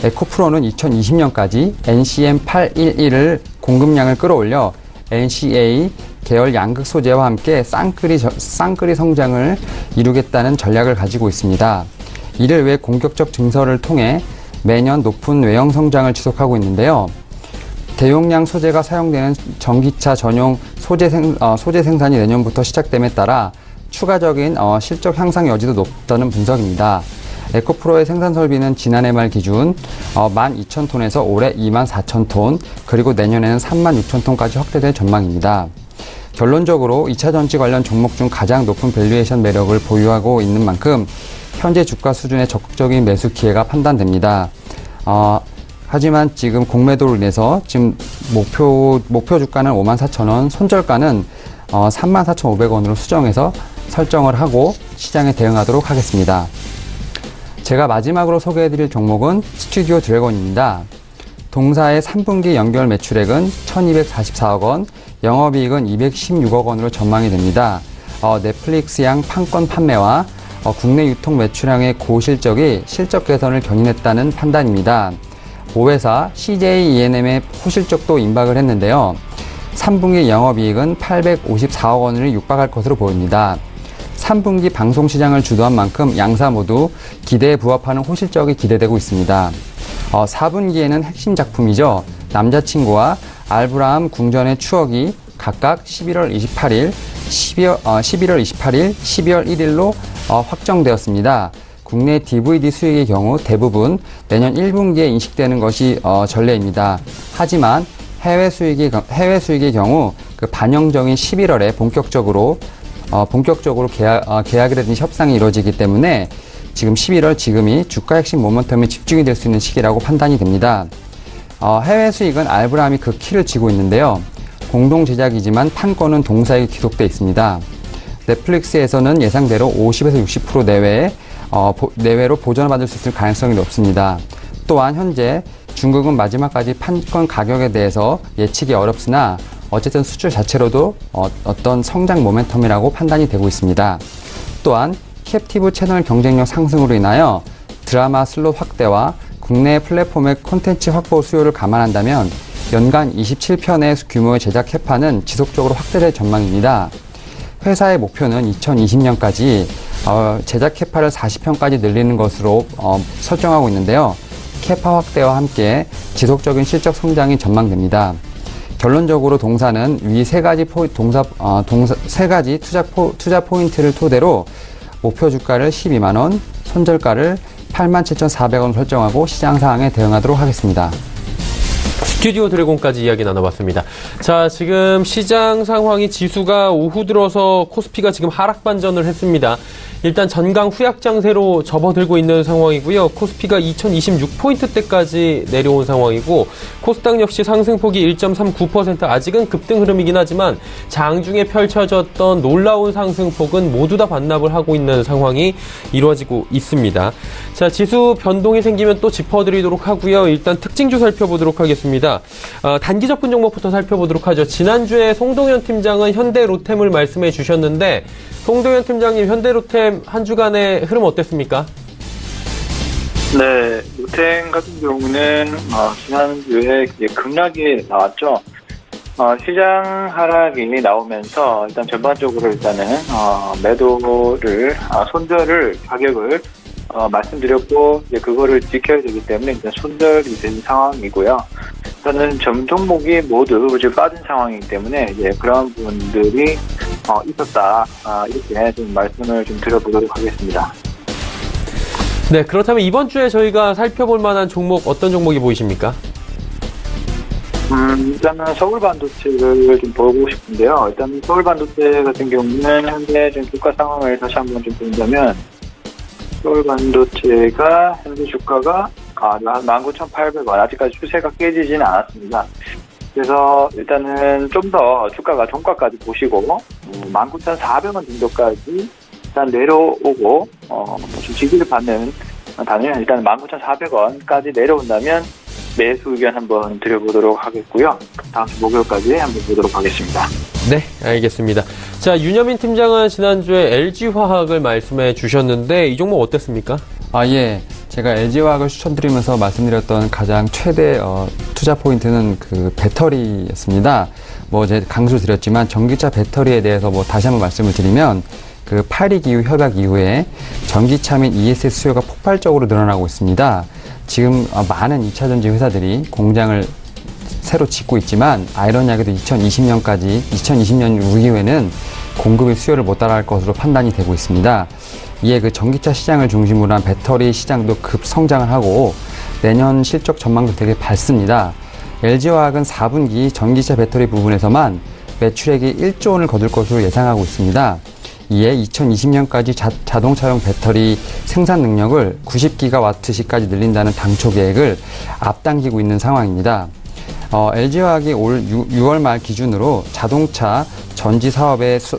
에코프로는 2020년까지 NCM811을 공급량을 끌어올려 NCA 계열 양극 소재와 함께 쌍끌이 성장을 이루겠다는 전략을 가지고 있습니다. 이를 위해 공격적 증설을 통해 매년 높은 외형 성장을 지속하고 있는데요. 대용량 소재가 사용되는 전기차 전용 소재 생산이 내년부터 시작됨에 따라 추가적인 실적 향상 여지도 높다는 분석입니다. 에코프로의 생산 설비는 지난해 말 기준 12,000톤에서 올해 24,000톤, 그리고 내년에는 36,000톤까지 확대될 전망입니다. 결론적으로 2차 전지 관련 종목 중 가장 높은 밸류에이션 매력을 보유하고 있는 만큼 현재 주가 수준의 적극적인 매수 기회가 판단됩니다. 하지만 지금 공매도로 인해서 지금 목표 주가는 54,000원, 손절가는 34,500원으로 수정해서 설정을 하고 시장에 대응하도록 하겠습니다. 제가 마지막으로 소개해드릴 종목은 스튜디오 드래곤입니다. 동사의 3분기 연결 매출액은 1,244억 원, 영업이익은 216억 원으로 전망이 됩니다. 넷플릭스양 판권 판매와 국내 유통 매출량의 고실적이 실적 개선을 견인했다는 판단입니다. 5회사 CJ E&M의 호실적도 임박을 했는데요. 3분기 영업이익은 854억 원을 육박할 것으로 보입니다. 3분기 방송 시장을 주도한 만큼 양사 모두 기대에 부합하는 호실적이 기대되고 있습니다. 4분기에는 핵심 작품이죠. 남자친구와 알브라함 궁전의 추억이 각각 11월 28일, 12월 1일로 확정되었습니다. 국내 DVD 수익의 경우 대부분 내년 1분기에 인식되는 것이 전례입니다. 하지만 해외 수익의 경우 그 반영적인 11월에 본격적으로 계약이라든지 협상이 이루어지기 때문에 지금 11월 지금이 주가 핵심 모멘텀에 집중이 될 수 있는 시기라고 판단이 됩니다. 해외 수익은 알브라함이 그 키를 쥐고 있는데요. 공동 제작이지만 판권은 동사에게 기속돼 있습니다. 넷플릭스에서는 예상대로 50에서 60% 내외로 보전을 받을 수 있을 가능성이 높습니다. 또한 현재 중국은 마지막까지 판권 가격에 대해서 예측이 어렵으나 어쨌든 수출 자체로도 어떤 성장 모멘텀이라고 판단이 되고 있습니다. 또한 캡티브 채널 경쟁력 상승으로 인하여 드라마 슬롯 확대와 국내 플랫폼의 콘텐츠 확보 수요를 감안한다면 연간 27편의 규모의 제작 캐파는 지속적으로 확대될 전망입니다. 회사의 목표는 2020년까지 제작 캐파를 40편까지 늘리는 것으로 설정하고 있는데요. 캐파 확대와 함께 지속적인 실적 성장이 전망됩니다. 결론적으로 동사는 위 세 가지 투자 포인트를 토대로 목표 주가를 12만원, 손절가를 87,400원 설정하고 시장 상황에 대응하도록 하겠습니다. 스튜디오 드래곤까지 이야기 나눠봤습니다. 자, 지금 시장 상황이 지수가 오후 들어서 코스피가 지금 하락 반전을 했습니다. 일단 전강 후약 장세로 접어들고 있는 상황이고요. 코스피가 2026포인트대까지 내려온 상황이고 코스닥 역시 상승폭이 1.39%, 아직은 급등 흐름이긴 하지만 장중에 펼쳐졌던 놀라운 상승폭은 모두 다 반납을 하고 있는 상황이 이루어지고 있습니다. 자, 지수 변동이 생기면 또 짚어드리도록 하고요. 일단 특징주 살펴보도록 하겠습니다. 단기 접근 종목부터 살펴보도록 하죠. 지난주에 송동현 팀장은 현대로템을 말씀해 주셨는데 송동현 팀장님, 현대로템 한 주간의 흐름 어땠습니까? 네, 로템 같은 경우는 지난주에 급락이 나왔죠. 시장 하락이 나오면서 일단 전반적으로 매도를 손절을 가격을 말씀드렸고 그거를 지켜야 되기 때문에 일단 손절이 된 상황이고요. 저는 전 종목이 모두 빠진 상황이기 때문에 그런 부분들이 있었다, 이렇게 좀 말씀을 좀 드려보도록 하겠습니다. 네, 그렇다면 이번 주에 저희가 살펴볼 만한 종목 어떤 종목이 보이십니까? 일단은 서울 반도체를 좀 보고 싶은데요. 일단 서울 반도체 같은 경우는 현재 좀 주가 상황을 다시 한번 좀 본다면 서울 반도체가 현재 주가가 19,800원 아직까지 추세가 깨지지는 않았습니다. 그래서 일단은 좀 더 주가가 종가까지 보시고 19,400원 정도까지 일단 내려오고 좀 지지를 받는 다면 일단 19,400원까지 내려온다면 매수 의견 한번 드려보도록 하겠고요. 다음 주 목요일까지 한번 보도록 하겠습니다. 네, 알겠습니다. 자, 윤여민 팀장은 지난주에 LG화학을 말씀해 주셨는데 이 종목 어땠습니까? 예. 제가 LG화학을 추천드리면서 말씀드렸던 가장 최대 투자 포인트는 그 배터리였습니다. 제가 강조를 드렸지만 전기차 배터리에 대해서 다시 한번 말씀을 드리면 그 8.2 협약 이후에 전기차 및 ESS 수요가 폭발적으로 늘어나고 있습니다. 지금 많은 2차전지 회사들이 공장을 새로 짓고 있지만 아이러니하게도 2020년 이후에는 공급의 수요를 못 따라갈 것으로 판단이 되고 있습니다. 이에 그 전기차 시장을 중심으로 한 배터리 시장도 급성장을 하고 내년 실적 전망도 되게 밝습니다. LG화학은 4분기 전기차 배터리 부분에서만 매출액이 1조 원을 거둘 것으로 예상하고 있습니다. 이에 2020년까지 자동차용 배터리 생산 능력을 90기가와트시까지 늘린다는 당초 계획을 앞당기고 있는 상황입니다. LG화학이 올 6월 말 기준으로 자동차 전지 사업에서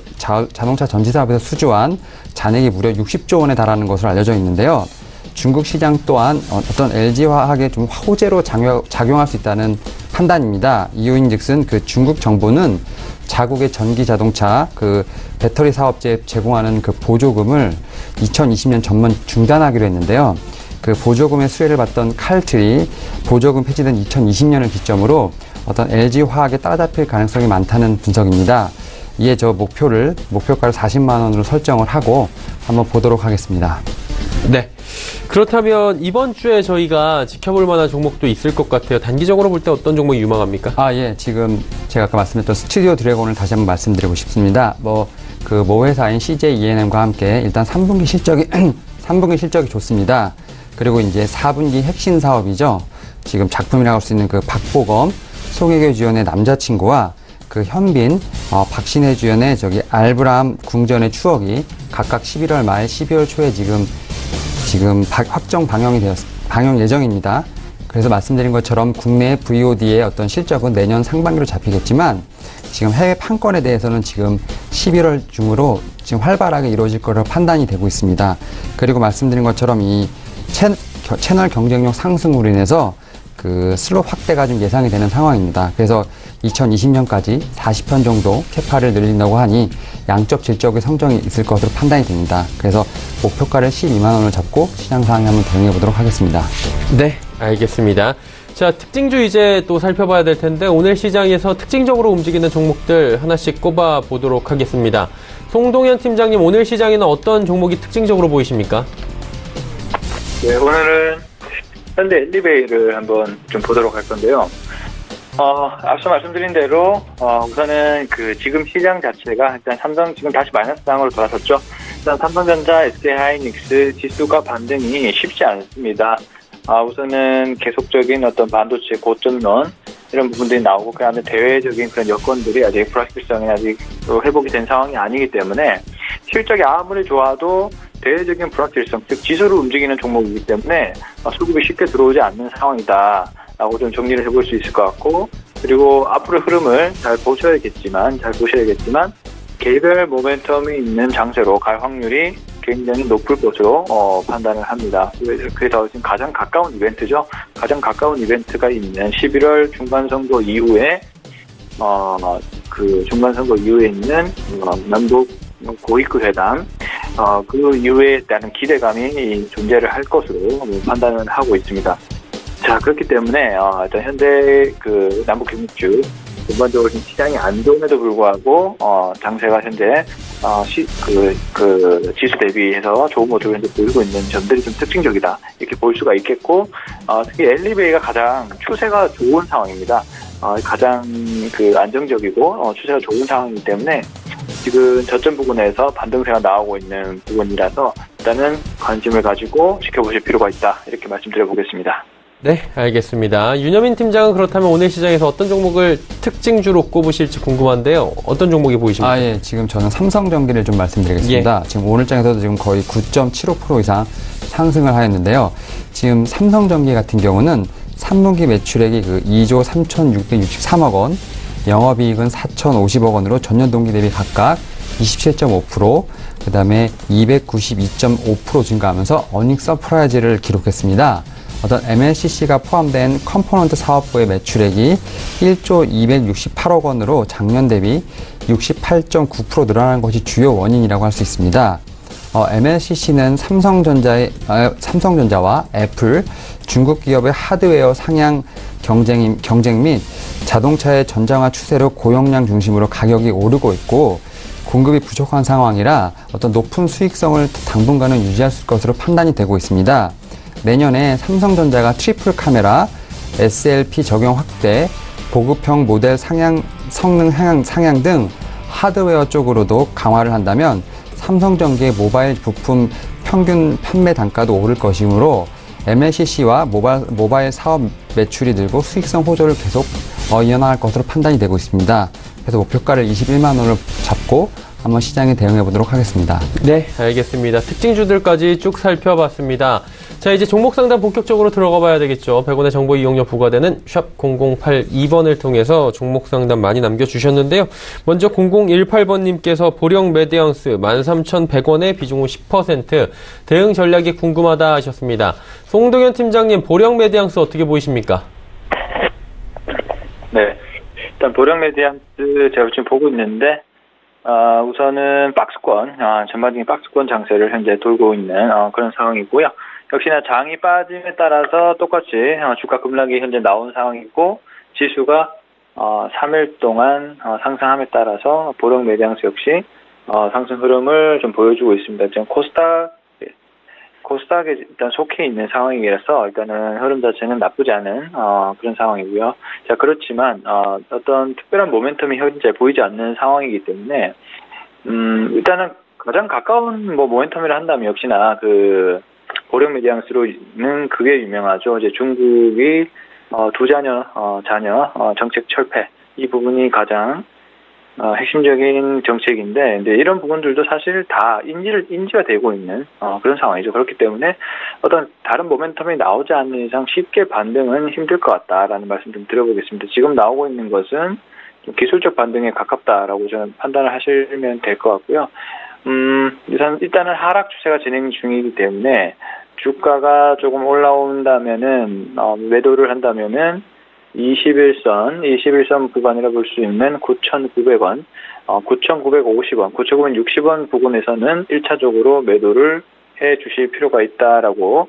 수주한 잔액이 무려 60조 원에 달하는 것으로 알려져 있는데요. 중국 시장 또한 어떤 LG화학에 좀 호재로 작용할 수 있다는 판단입니다. 이유인즉슨 그 중국 정부는 자국의 전기 자동차 그 배터리 사업체에 제공하는 그 보조금을 2020년 전면 중단하기로 했는데요. 그 보조금의 수혜를 받던 칼틀이 보조금 폐지된 2020년을 기점으로 어떤 LG화학에 따라잡힐 가능성이 많다는 분석입니다. 이에 목표가를 40만 원으로 설정을 하고 한번 보도록 하겠습니다. 네. 그렇다면 이번 주에 저희가 지켜볼 만한 종목도 있을 것 같아요. 단기적으로 볼 때 어떤 종목이 유망합니까? 예. 지금 제가 아까 말씀드렸던 스튜디오 드래곤을 다시 한번 말씀드리고 싶습니다. 모 회사인 CJ E&M과 함께 일단 3분기 실적이 좋습니다. 그리고 이제 4분기 핵심 사업이죠. 지금 작품이라고 할 수 있는 그 박보검, 송혜교 주연의 남자친구와 그 현빈, 박신혜 주연의 알브라함 궁전의 추억이 각각 11월 말 12월 초에 지금 확정 방영 예정입니다. 그래서 말씀드린 것처럼 국내 VOD의 어떤 실적은 내년 상반기로 잡히겠지만 지금 해외 판권에 대해서는 지금 11월 중으로 지금 활발하게 이루어질 것으로 판단이 되고 있습니다. 그리고 말씀드린 것처럼 이 채널 경쟁력 상승으로 인해서 그 슬롯 확대가 좀 예상이 되는 상황입니다. 그래서 2020년까지 40편 정도 캐파를 늘린다고 하니 양적 질적의 성장이 있을 것으로 판단이 됩니다. 그래서 목표가를 12만 원을 잡고 시장 상황에 한번 대응해 보도록 하겠습니다. 네, 알겠습니다. 자, 특징주 이제 또 살펴봐야 될 텐데 오늘 시장에서 특징적으로 움직이는 종목들 하나씩 꼽아 보도록 하겠습니다. 송동현 팀장님, 오늘 시장에는 어떤 종목이 특징적으로 보이십니까? 네, 오늘은 현대 엘리베이를 한번 좀 보도록 할 건데요. 앞서 말씀드린 대로, 우선은 지금 시장 자체가 일단 삼성 지금 다시 마이너스 상으로 돌아섰죠. 일단 삼성전자, SK하이닉스 지수가 반등이 쉽지 않습니다. 우선은 계속적인 어떤 반도체 고점론, 이런 부분들이 나오고, 그 다음에 대외적인 그런 여건들이 아직 불확실성이 아직 회복이 된 상황이 아니기 때문에 실적이 아무리 좋아도 대외적인 불확실성, 즉 지수로 움직이는 종목이기 때문에 수급이 쉽게 들어오지 않는 상황이다라고 좀 정리를 해볼 수 있을 것 같고, 그리고 앞으로의 흐름을 잘 보셔야겠지만 개별 모멘텀이 있는 장세로 갈 확률이 굉장히 높을 것으로 판단을 합니다. 그래서 지금 가장 가까운 이벤트죠. 가장 가까운 이벤트가 있는 11월 중간선거 이후에 그 중간선거 이후에 있는 남북 고위급 회담, 그 이후에 따른 기대감이 존재를 할 것으로 판단을 하고 있습니다. 자, 그렇기 때문에 일단 현재 그 남북 경축 전반적으로 시장이 안 좋음에도 불구하고 장세가 현재 지수 대비해서 좋은 모습을 현재 보이고 있는 점들이 좀 특징적이다, 이렇게 볼 수가 있겠고, 특히 엘리베이가 가장 추세가 좋은 상황입니다. 가장 안정적이고 추세가 좋은 상황이기 때문에 지금 저점 부근에서 반등세가 나오고 있는 부분이라서 일단은 관심을 가지고 지켜보실 필요가 있다. 이렇게 말씀드려보겠습니다. 네, 알겠습니다. 윤여민 팀장은 그렇다면 오늘 시장에서 어떤 종목을 특징주로 꼽으실지 궁금한데요. 어떤 종목이 보이십니까? 예, 지금 저는 삼성전기를 좀 말씀드리겠습니다. 지금 오늘 장에서도 지금 거의 9.75% 이상 상승을 하였는데요. 지금 삼성전기 같은 경우는 3분기 매출액이 2조 3,663억 원, 영업이익은 4,050억 원으로 전년 동기 대비 각각 27.5%, 그 다음에 292.5% 증가하면서 어닝 서프라이즈를 기록했습니다. 어떤 MLCC가 포함된 컴포넌트 사업부의 매출액이 1조 268억 원으로 작년 대비 68.9% 늘어난 것이 주요 원인이라고 할 수 있습니다. MLCC는 삼성전자와 애플, 중국 기업의 하드웨어 상향 경쟁 및 자동차의 전장화 추세로 고용량 중심으로 가격이 오르고 있고 공급이 부족한 상황이라 어떤 높은 수익성을 당분간은 유지할 것으로 판단이 되고 있습니다. 내년에 삼성전자가 트리플 카메라, SLP 적용 확대, 보급형 모델 성능 상향 등 하드웨어 쪽으로도 강화를 한다면 삼성전기의 모바일 부품 평균 판매 단가도 오를 것이므로 MLCC와 모바일 사업 매출이 늘고 수익성 호조를 계속 이어나갈 것으로 판단이 되고 있습니다. 그래서 목표가를 21만 원으로 잡고 한번 시장에 대응해 보도록 하겠습니다. 네, 알겠습니다. 특징주들까지 쭉 살펴봤습니다. 자, 이제 종목 상담 본격적으로 들어가 봐야 되겠죠. 100원의 정보 이용료 부과되는 샵 0082번을 통해서 종목 상담 많이 남겨주셨는데요. 먼저 0018번님께서 보령 메디앙스 13,100원에 비중은 10%, 대응 전략이 궁금하다 하셨습니다. 송동현 팀장님, 보령 메디앙스 어떻게 보이십니까? 네, 일단 보령 메디앙스 제가 지금 보고 있는데 우선은 박스권, 전반적인 박스권 장세를 현재 돌고 있는 그런 상황이고요. 역시나 장이 빠짐에 따라서 똑같이 주가 급락이 현재 나온 상황이고 지수가 3일 동안 상승함에 따라서 보령 메디앙스 역시 상승 흐름을 좀 보여주고 있습니다. 지금 코스닥에 일단 속해 있는 상황이라서 일단은 흐름 자체는 나쁘지 않은 그런 상황이고요. 자, 그렇지만 어떤 특별한 모멘텀이 현재 보이지 않는 상황이기 때문에 일단은 가장 가까운 모멘텀이라 한다면 역시나 보령 메디앙스로는 그게 유명하죠. 이제 중국이 두 자녀 정책 철폐, 이 부분이 가장 핵심적인 정책인데, 이제 이런 부분들도 사실 다 인지가 되고 있는 그런 상황이죠. 그렇기 때문에 어떤 다른 모멘텀이 나오지 않는 이상 쉽게 반등은 힘들 것 같다라는 말씀 좀 드려보겠습니다. 지금 나오고 있는 것은 좀 기술적 반등에 가깝다라고 저는 판단을 하시면 될 것 같고요. 일단은 하락 추세가 진행 중이기 때문에 주가가 조금 올라온다면은 매도를 한다면은 21선 구간이라 볼 수 있는 9,900원, 9,950원, 9,960원 부근에서는 1차적으로 매도를 해 주실 필요가 있다라고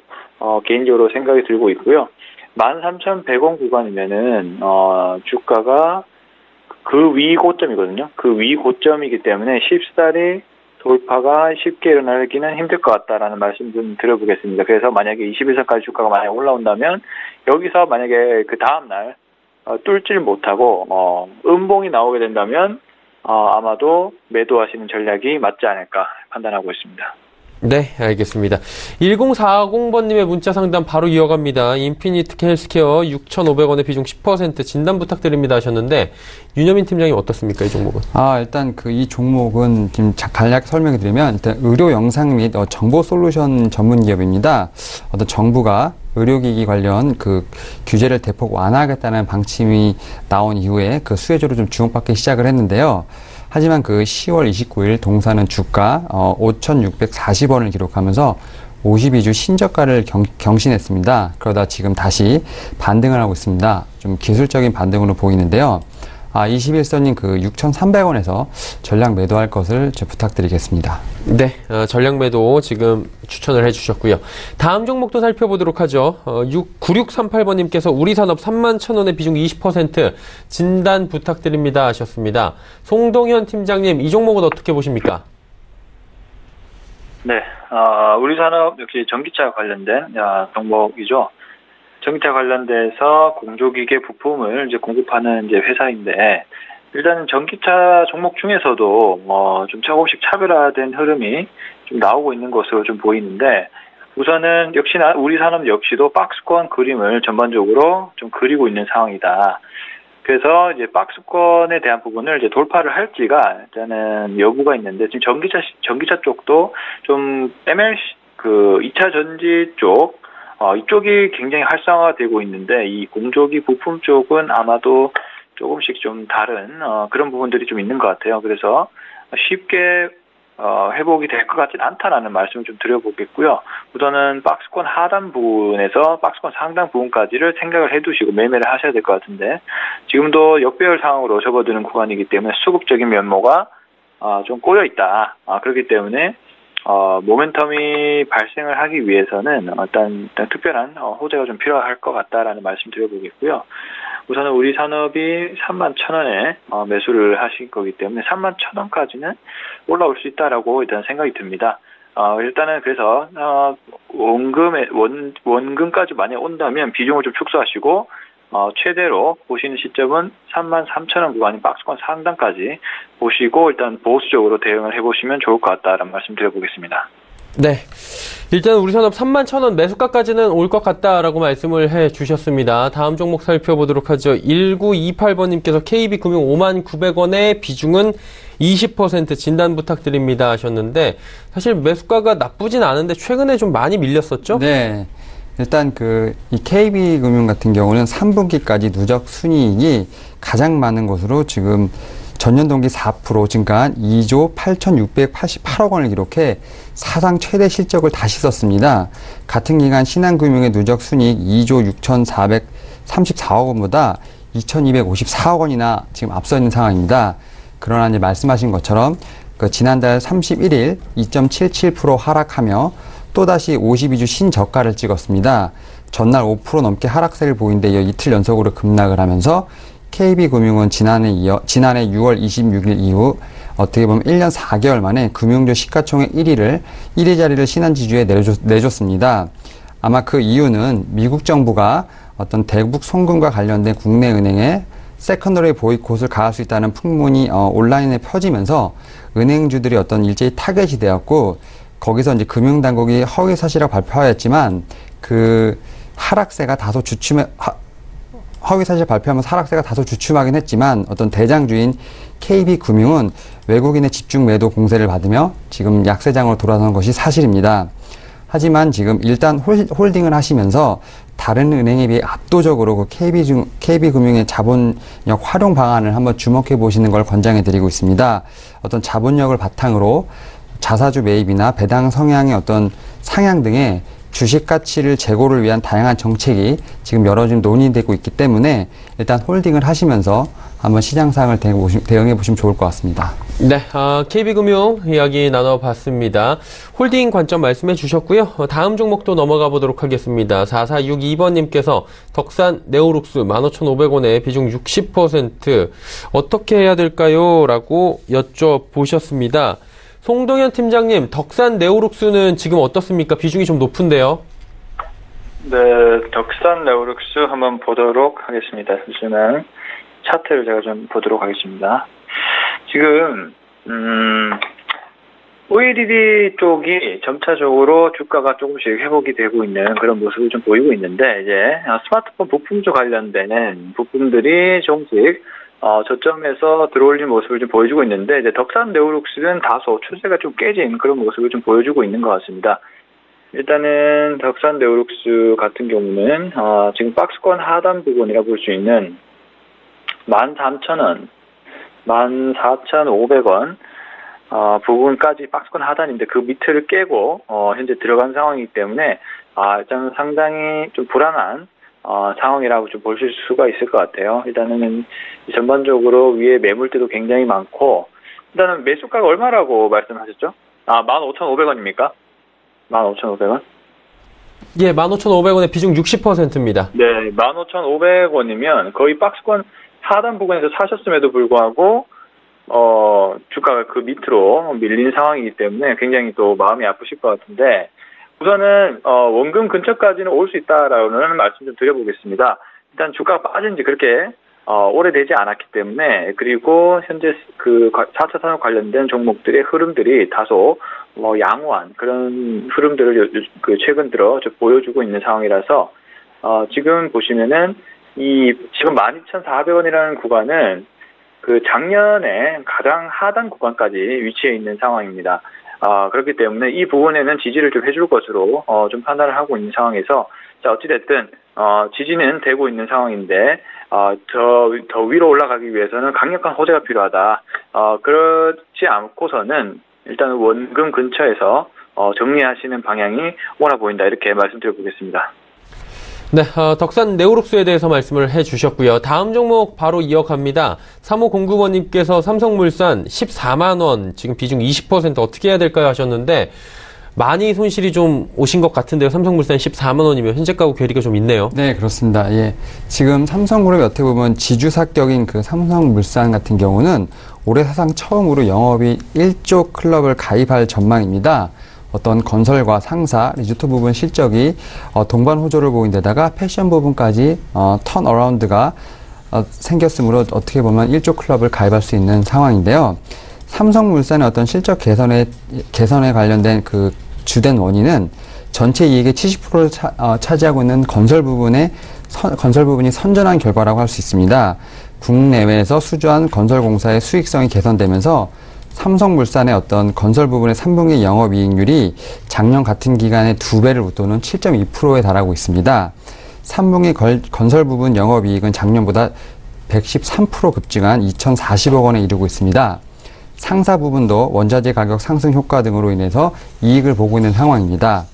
개인적으로 생각이 들고 있고요. 13,100원 구간이면은 주가가 그 위 고점이거든요. 그 위 고점이기 때문에 쉽사리 돌파가 쉽게 일어나기는 힘들 것 같다라는 말씀 좀 드려보겠습니다. 그래서 만약에 21선까지 주가가 만약에 올라온다면 여기서 만약에 그 다음날 뚫지를 못하고 음봉이 나오게 된다면 아마도 매도하시는 전략이 맞지 않을까 판단하고 있습니다. 네, 알겠습니다. 1040번님의 문자 상담 바로 이어갑니다. 인피니트 헬스케어 6,500원의 비중 10% 진단 부탁드립니다 하셨는데 윤여민 팀장님 어떻습니까, 이 종목은? 일단 이 종목은 지금 간략히 설명해 드리면 일단 의료 영상 및 정보 솔루션 전문 기업입니다. 어떤 정부가 의료기기 관련 규제를 대폭 완화하겠다는 방침이 나온 이후에 수혜주로 좀 주목받기 시작을 했는데요. 하지만 10월 29일 동사는 주가 5,640원을 기록하면서 52주 신저가를 경신했습니다. 그러다 지금 다시 반등을 하고 있습니다. 좀 기술적인 반등으로 보이는데요. 21선인 6,300원에서 전량 매도할 것을 부탁드리겠습니다. 네, 전량 매도 지금 추천을 해주셨고요. 다음 종목도 살펴보도록 하죠. 9638번님께서 우리산업 31,000원의 비중 20% 진단 부탁드립니다 하셨습니다. 송동현 팀장님, 이 종목은 어떻게 보십니까? 네, 우리산업 역시 전기차 관련된 종목이죠. 전기차 관련돼서 공조기계 부품을 이제 공급하는 이제 회사인데, 일단은 전기차 종목 중에서도 좀 조금씩 차별화된 흐름이 좀 나오고 있는 것으로 좀 보이는데, 우선은 역시나 우리 산업 역시도 박스권 그림을 전반적으로 좀 그리고 있는 상황이다. 그래서 이제 박스권에 대한 부분을 이제 돌파를 할지가 일단은 여부가 있는데, 지금 전기차 쪽도 좀 그 2차 전지 쪽, 이쪽이 굉장히 활성화되고 있는데, 이 공조기 부품 쪽은 아마도 조금씩 좀 다른 그런 부분들이 좀 있는 것 같아요. 그래서 쉽게 회복이 될 것 같진 않다라는 말씀을 좀 드려보겠고요. 우선은 박스권 하단 부분에서 박스권 상단 부분까지를 생각을 해두시고 매매를 하셔야 될 것 같은데, 지금도 역배열 상황으로 접어드는 구간이기 때문에 수급적인 면모가 좀 꼬여 있다. 그렇기 때문에 모멘텀이 발생을 하기 위해서는 일단 특별한 호재가 좀 필요할 것 같다라는 말씀 드려보겠고요. 우선은 우리 산업이 31,000원에 매수를 하실 거기 때문에 31,000원까지는 올라올 수 있다라고 일단 생각이 듭니다. 일단은 그래서 원금까지 만약 온다면 비중을 좀 축소하시고 최대로 보시는 시점은 33,000원 구간인 박스권 상단까지 보시고 일단 보수적으로 대응을 해보시면 좋을 것 같다라는 말씀 드려보겠습니다. 네. 일단 우리 산업 31,000원 매수가까지는 올 것 같다라고 말씀을 해 주셨습니다. 다음 종목 살펴보도록 하죠. 1928번님께서 KB금융 59,900원의 비중은 20% 진단 부탁드립니다 하셨는데, 사실 매수가가 나쁘진 않은데 최근에 좀 많이 밀렸었죠? 네. 일단 이 KB금융 같은 경우는 3분기까지 누적 순이익이 가장 많은 것으로 지금 전년 동기 4% 증가한 2조 8,688억 원을 기록해 사상 최대 실적을 다시 썼습니다. 같은 기간 신한금융의 누적 순이익 2조 6,434억 원보다 2,254억 원이나 지금 앞서 있는 상황입니다. 그러나 이제 말씀하신 것처럼 지난달 31일 2.77% 하락하며 또다시 52주 신저가를 찍었습니다. 전날 5% 넘게 하락세를 보이는데 이틀 연속으로 급락을 하면서 KB금융은 지난해 6월 26일 이후 어떻게 보면 1년 4개월 만에 금융주 시가총액 1위 자리를 신한지주에 내줬습니다. 아마 그 이유는 미국 정부가 어떤 대북 송금과 관련된 국내 은행에 세컨더리 보이콧을 가할 수 있다는 풍문이 온라인에 퍼지면서 은행주들이 어떤 일제히 타겟이 되었고, 거기서 이제 금융당국이 허위 사실이라고 발표하였지만 그 하락세가 다소 허위 사실 발표하면서 하락세가 다소 주춤하긴 했지만 어떤 대장주인 KB금융은 외국인의 집중 매도 공세를 받으며 지금 약세장으로 돌아서는 것이 사실입니다. 하지만 지금 일단 홀딩을 하시면서 다른 은행에 비해 압도적으로 그 KB금융의 자본력 활용 방안을 한번 주목해 보시는 걸 권장해 드리고 있습니다. 어떤 자본력을 바탕으로 자사주 매입이나 배당 성향의 어떤 상향 등의 주식 가치를 재고를 위한 다양한 정책이 지금 여러 좀 논의되고 있기 때문에 일단 홀딩을 하시면서 한번 시장 상황을 대응해 보시면 좋을 것 같습니다. 네, KB금융 이야기 나눠봤습니다. 홀딩 관점 말씀해 주셨고요. 다음 종목도 넘어가 보도록 하겠습니다. 4462번님께서 덕산 네오룩스 15,500원에 비중 60% 어떻게 해야 될까요? 라고 여쭤보셨습니다. 송동현 팀장님, 덕산 네오룩스는 지금 어떻습니까? 비중이 좀 높은데요. 네, 덕산 네오룩스 한번 보도록 하겠습니다. 잠시만 차트를 제가 좀 보도록 하겠습니다. 지금 OLED 쪽이 점차적으로 주가가 조금씩 회복이 되고 있는 그런 모습을 좀 보이고 있는데, 이제 스마트폰 부품주 관련된 부품들이 조금씩 저점에서 들어올린 모습을 좀 보여주고 있는데, 이제 덕산 네오룩스는 다소 추세가 좀 깨진 그런 모습을 좀 보여주고 있는 것 같습니다. 일단은 덕산 네오룩스 같은 경우는 지금 박스권 하단 부분이라 볼 수 있는 13,000원, 14,500원 부분까지 박스권 하단인데 그 밑을 깨고 현재 들어간 상황이기 때문에 일단 상당히 좀 불안한 상황이라고 좀 보실 수가 있을 것 같아요. 일단은 전반적으로 위에 매물대도 굉장히 많고, 일단은 매수가가 얼마라고 말씀하셨죠? 15,500원입니까? 15,500원? 예, 15,500원에 비중 60%입니다. 네, 15,500원이면 거의 박스권 하단 부분에서 사셨음에도 불구하고 주가가 그 밑으로 밀린 상황이기 때문에 굉장히 또 마음이 아프실 것 같은데, 우선은 원금 근처까지는 올 수 있다라는 말씀 좀 드려보겠습니다. 일단 주가가 빠진 지 그렇게 오래되지 않았기 때문에, 그리고 현재 그 4차 산업 관련된 종목들의 흐름들이 다소 양호한 그런 흐름들을 최근 들어 좀 보여주고 있는 상황이라서, 지금 보시면은 지금 12,400원이라는 구간은 그 작년에 가장 하단 구간까지 위치해 있는 상황입니다. 그렇기 때문에 이 부분에는 지지를 좀 해줄 것으로 좀 판단을 하고 있는 상황에서, 자, 어찌됐든 지지는 되고 있는 상황인데 더 위로 올라가기 위해서는 강력한 호재가 필요하다. 그렇지 않고서는 일단 원금 근처에서 정리하시는 방향이 옳아 보인다, 이렇게 말씀드려보겠습니다. 네, 덕산 네오룩스에 대해서 말씀을 해주셨고요. 다음 종목 바로 이어갑니다. 3509번님께서 삼성물산 14만원, 지금 비중 20% 어떻게 해야 될까요 하셨는데, 많이 손실이 좀 오신 것 같은데요. 삼성물산 14만원이면 현재가하고 괴리가 좀 있네요. 네, 그렇습니다. 예. 지금 삼성그룹이 어떻게 보면 지주사격인 그 삼성물산 같은 경우는 올해 사상 처음으로 영업이 1조 클럽을 가입할 전망입니다. 어떤 건설과 상사, 리조트 부분 실적이 동반호조를 보인 데다가 패션 부분까지 턴어라운드가 생겼으므로 어떻게 보면 1조 클럽을 가입할 수 있는 상황인데요. 삼성물산의 어떤 실적 개선에 관련된 그 주된 원인은 전체 이익의 70%를 차지하고 있는 건설 부분이 선전한 결과라고 할 수 있습니다. 국내외에서 수주한 건설공사의 수익성이 개선되면서 삼성물산의 어떤 건설 부분의 3분기 영업이익률이 작년 같은 기간에 2배를 웃도는 7.2%에 달하고 있습니다. 3분기 건설 부분 영업이익은 작년보다 113% 급증한 2,040억 원에 이르고 있습니다. 상사 부분도 원자재 가격 상승 효과 등으로 인해서 이익을 보고 있는 상황입니다.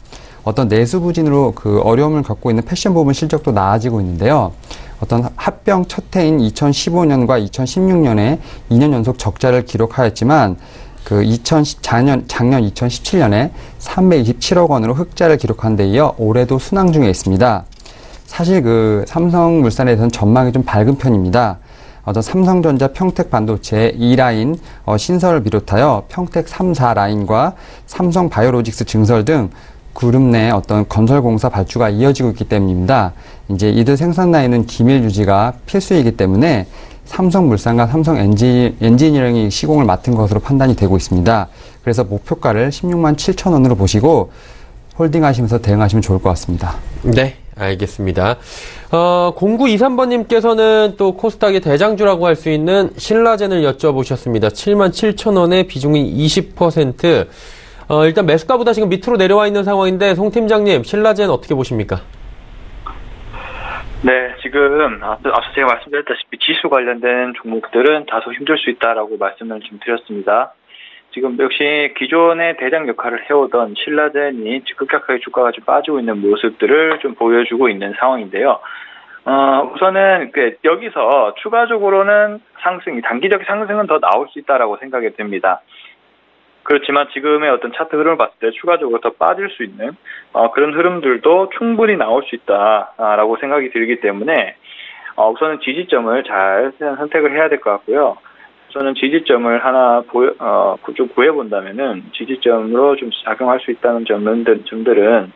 어떤 내수 부진으로 그 어려움을 겪고 있는 패션 부분 실적도 나아지고 있는데요. 어떤 합병 첫 해인 2015년과 2016년에 2년 연속 적자를 기록하였지만 그 작년 2017년에 327억 원으로 흑자를 기록한 데 이어 올해도 순항 중에 있습니다. 사실 그 삼성물산에 대해서는 전망이 좀 밝은 편입니다. 어떤 삼성전자 평택반도체 2라인 신설을 비롯하여 평택 3, 4라인과 삼성바이오로직스 증설 등 그룹 내 어떤 건설공사 발주가 이어지고 있기 때문입니다. 이제 이들 생산 라인은 기밀 유지가 필수이기 때문에 삼성물산과 삼성엔지니어링이 시공을 맡은 것으로 판단이 되고 있습니다. 그래서 목표가를 16만 7천 원으로 보시고 홀딩하시면서 대응하시면 좋을 것 같습니다. 네, 알겠습니다. 0923번님께서는 또 코스닥의 대장주라고 할 수 있는 신라젠을 여쭤보셨습니다. 7만 7천 원의 비중이 20%. 일단 매수가보다 지금 밑으로 내려와 있는 상황인데, 송 팀장님, 신라젠 어떻게 보십니까? 네, 지금 앞서 제가 말씀드렸다시피 지수 관련된 종목들은 다소 힘들 수 있다라고 말씀을 좀 드렸습니다. 지금 역시 기존의 대장 역할을 해오던 신라젠이 급격하게 주가가 좀 빠지고 있는 모습들을 좀 보여주고 있는 상황인데요. 우선은 여기서 추가적으로는 단기적 상승은 더 나올 수 있다라고 생각이 됩니다. 그렇지만 지금의 어떤 차트 흐름을 봤을 때 추가적으로 더 빠질 수 있는 그런 흐름들도 충분히 나올 수 있다라고 생각이 들기 때문에 우선은 지지점을 잘 선택을 해야 될 것 같고요. 우선은 지지점을 하나 좀 구해본다면은 지지점으로 좀 작용할 수 있다는 점들은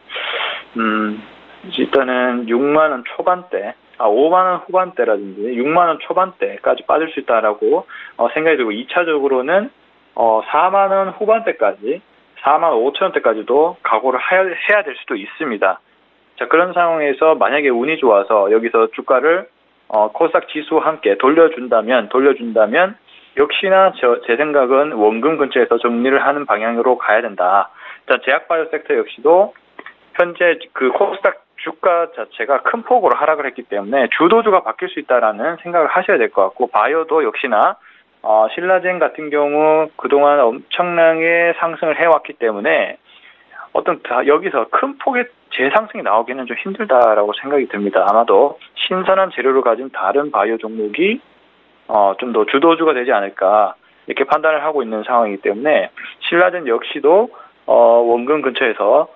일단은 6만 원 초반대, 5만 원 후반대라든지 6만 원 초반대까지 빠질 수 있다라고 생각이 들고, 2차적으로는 4만 원 후반대까지, 4만 5천 원대까지도 각오를 해야 될 수도 있습니다. 자, 그런 상황에서 만약에 운이 좋아서 여기서 주가를 코스닥 지수와 함께 돌려준다면 역시나 제 생각은 원금 근처에서 정리를 하는 방향으로 가야 된다. 자, 제약바이오 섹터 역시도 현재 그 코스닥 주가 자체가 큰 폭으로 하락을 했기 때문에 주도주가 바뀔 수 있다라는 생각을 하셔야 될 것 같고, 바이오도 역시나 신라젠 같은 경우 그동안 엄청나게 상승을 해왔기 때문에 여기서 큰 폭의 재상승이 나오기는 좀 힘들다라고 생각이 듭니다. 아마도 신선한 재료를 가진 다른 바이오 종목이 좀 더 주도주가 되지 않을까, 이렇게 판단을 하고 있는 상황이기 때문에 신라젠 역시도 원금 근처에서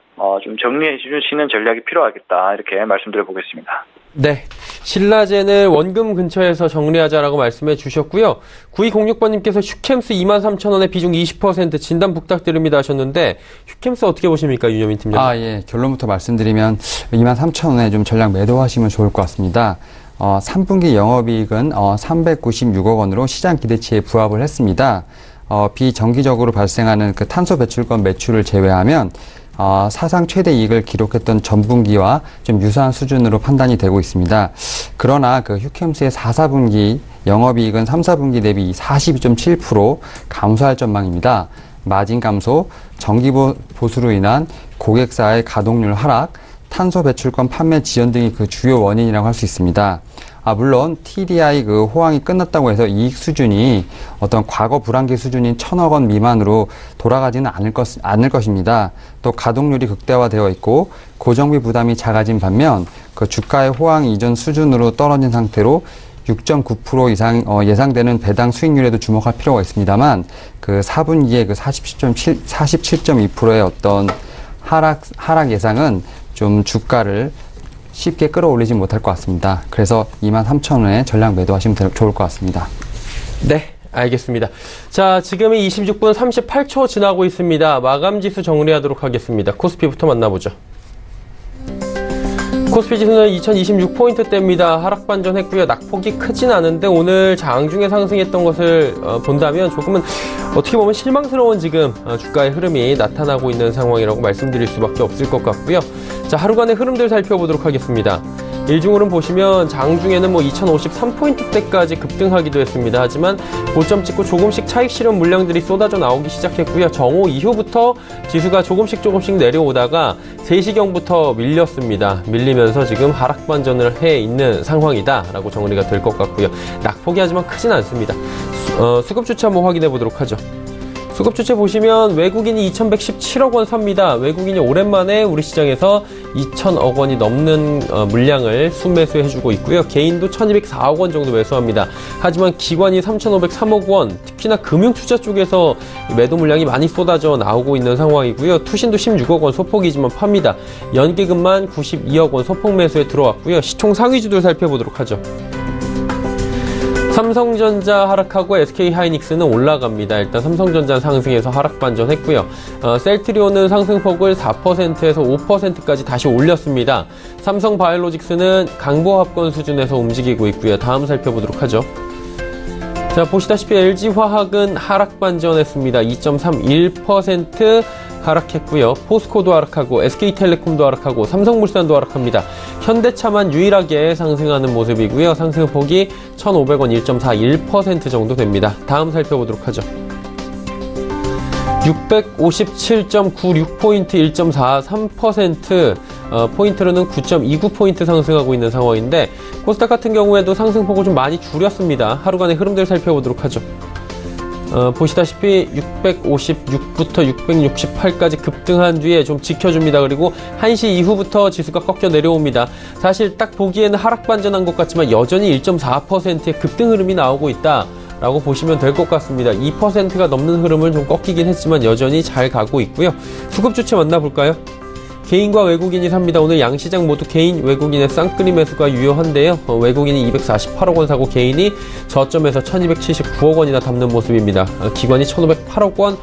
좀 정리해 주시는 전략이 필요하겠다, 이렇게 말씀드려 보겠습니다. 네, 신라젠을 원금 근처에서 정리하자라고 말씀해 주셨고요. 9206번님께서 휴캠스 23,000원의 비중 20% 진단 부탁드립니다 하셨는데, 휴캠스 어떻게 보십니까, 윤여민 팀장님? 예. 결론부터 말씀드리면 23,000원에 좀 전략 매도하시면 좋을 것 같습니다. 3분기 영업이익은 396억 원으로 시장 기대치에 부합을 했습니다. 비정기적으로 발생하는 그 탄소 배출권 매출을 제외하면 사상 최대 이익을 기록했던 전분기와 좀 유사한 수준으로 판단이 되고 있습니다. 그러나 그 휴캠스의 4분기 영업이익은 3, 4분기 대비 42.7% 감소할 전망입니다. 마진 감소, 정기 보수로 인한 고객사의 가동률 하락, 탄소 배출권 판매 지연 등이 그 주요 원인이라고 할 수 있습니다. 물론 TDI 그 호황이 끝났다고 해서 이익 수준이 어떤 과거 불황기 수준인 1,000억 원 미만으로 돌아가지는 않을 것입니다. 또 가동률이 극대화되어 있고 고정비 부담이 작아진 반면 그 주가의 호황 이전 수준으로 떨어진 상태로 6.9% 이상 예상되는 배당 수익률에도 주목할 필요가 있습니다만 그 4분기에 그 47.2%의 어떤 하락 예상은 좀 주가를 쉽게 끌어올리지 못할 것 같습니다. 그래서 23,000원에 전량 매도하시면 좋을 것 같습니다. 네, 알겠습니다. 자, 지금이 26분 38초 지나고 있습니다. 마감지수 정리하도록 하겠습니다. 코스피부터 만나보죠. 코스피 지수는 2026포인트대입니다. 하락 반전했고요. 낙폭이 크진 않은데 오늘 장중에 상승했던 것을 본다면 조금은 어떻게 보면 실망스러운 지금 주가의 흐름이 나타나고 있는 상황이라고 말씀드릴 수밖에 없을 것 같고요. 자, 하루간의 흐름들 살펴보도록 하겠습니다. 일중으로 보시면 장중에는 2053포인트대까지 급등하기도 했습니다. 하지만 고점 찍고 조금씩 차익 실현 물량들이 쏟아져 나오기 시작했고요. 정오 이후부터 지수가 조금씩 내려오다가 3시경부터 밀렸습니다. 밀리면서 지금 하락 반전을 해 있는 상황이다라고 정리가 될 것 같고요. 낙폭이 하지만 크진 않습니다. 수급 주체 한번 확인해 보도록 하죠. 수급 주체 보시면 외국인이 2,117억 원 삽니다. 외국인이 오랜만에 우리 시장에서 2,000억 원이 넘는 물량을 순매수해주고 있고요. 개인도 1,204억 원 정도 매수합니다. 하지만 기관이 3,503억 원, 특히나 금융투자 쪽에서 매도 물량이 많이 쏟아져 나오고 있는 상황이고요. 투신도 16억 원 소폭이지만 팝니다. 연기금만 92억 원 소폭 매수에 들어왔고요. 시총 상위주들 살펴보도록 하죠. 삼성전자 하락하고 SK하이닉스는 올라갑니다. 일단 삼성전자 상승해서 하락 반전했고요. 셀트리온은 상승폭을 4%에서 5%까지 다시 올렸습니다. 삼성바이오로직스는 강보합권 수준에서 움직이고 있고요. 다음 살펴보도록 하죠. 자, 보시다시피 LG화학은 하락 반전했습니다. 2.31% 하락했고요. 포스코도 하락하고 SK텔레콤도 하락하고 삼성물산도 하락합니다. 현대차만 유일하게 상승하는 모습이고요. 상승폭이 1,500원 1.41% 정도 됩니다. 다음 살펴보도록 하죠. 657.96포인트 1.43% 포인트로는 9.29포인트 상승하고 있는 상황인데 코스닥 같은 경우에도 상승폭을 좀 많이 줄였습니다. 하루간의 흐름들 살펴보도록 하죠. 보시다시피 656부터 668까지 급등한 뒤에 좀 지켜줍니다. 그리고 1시 이후부터 지수가 꺾여 내려옵니다. 사실 딱 보기에는 하락 반전한 것 같지만 여전히 1.4%의 급등 흐름이 나오고 있다 라고 보시면 될 것 같습니다. 2%가 넘는 흐름을 좀 꺾이긴 했지만 여전히 잘 가고 있고요. 수급 주체 만나볼까요? 개인과 외국인이 삽니다. 오늘 양시장 모두 개인, 외국인의 쌍끌이 매수가 유효한데요. 외국인이 248억 원 사고 개인이 저점에서 1279억 원이나 담는 모습입니다. 기관이 1508억 원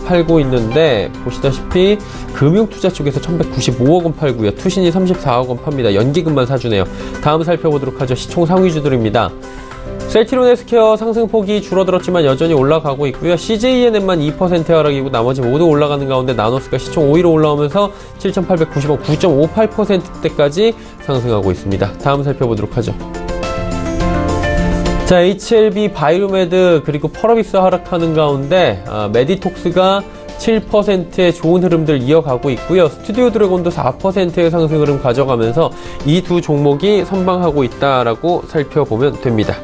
팔고 있는데 보시다시피 금융투자 쪽에서 1195억 원 팔고요. 투신이 34억 원 팝니다. 연기금만 사주네요. 다음 살펴보도록 하죠. 시총 상위주들입니다. 셀트리온 헬스케어 상승폭이 줄어들었지만 여전히 올라가고 있고요. CJENM만 2% 하락이고 나머지 모두 올라가는 가운데 나노스가 시총 5위로 올라오면서 7,890원 9.58%대까지 상승하고 있습니다. 다음 살펴보도록 하죠. 자, HLB 바이오메드 그리고 펄어비스 하락하는 가운데 메디톡스가 7%의 좋은 흐름들 이어가고 있고요. 스튜디오 드래곤도 4%의 상승 흐름 가져가면서 이 두 종목이 선방하고 있다라고 살펴보면 됩니다.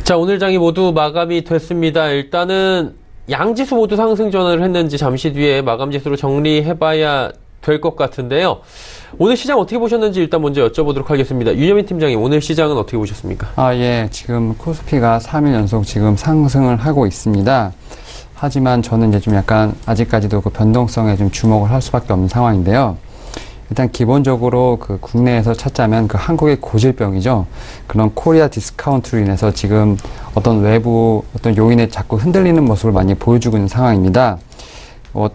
자, 오늘 장이 모두 마감이 됐습니다. 일단은 양지수 모두 상승 전환을 했는지 잠시 뒤에 마감지수로 정리해봐야 될 것 같은데요. 오늘 시장 어떻게 보셨는지 일단 먼저 여쭤보도록 하겠습니다. 윤여민 팀장님, 오늘 시장은 어떻게 보셨습니까? 예. 지금 코스피가 3일 연속 지금 상승을 하고 있습니다. 하지만 저는 이제 좀 약간 아직까지도 그 변동성에 좀 주목을 할 수밖에 없는 상황인데요. 일단 기본적으로 그 국내에서 찾자면 그 한국의 고질병이죠. 그런 코리아 디스카운트로 인해서 지금 어떤 외부 어떤 요인에 자꾸 흔들리는 모습을 많이 보여주고 있는 상황입니다.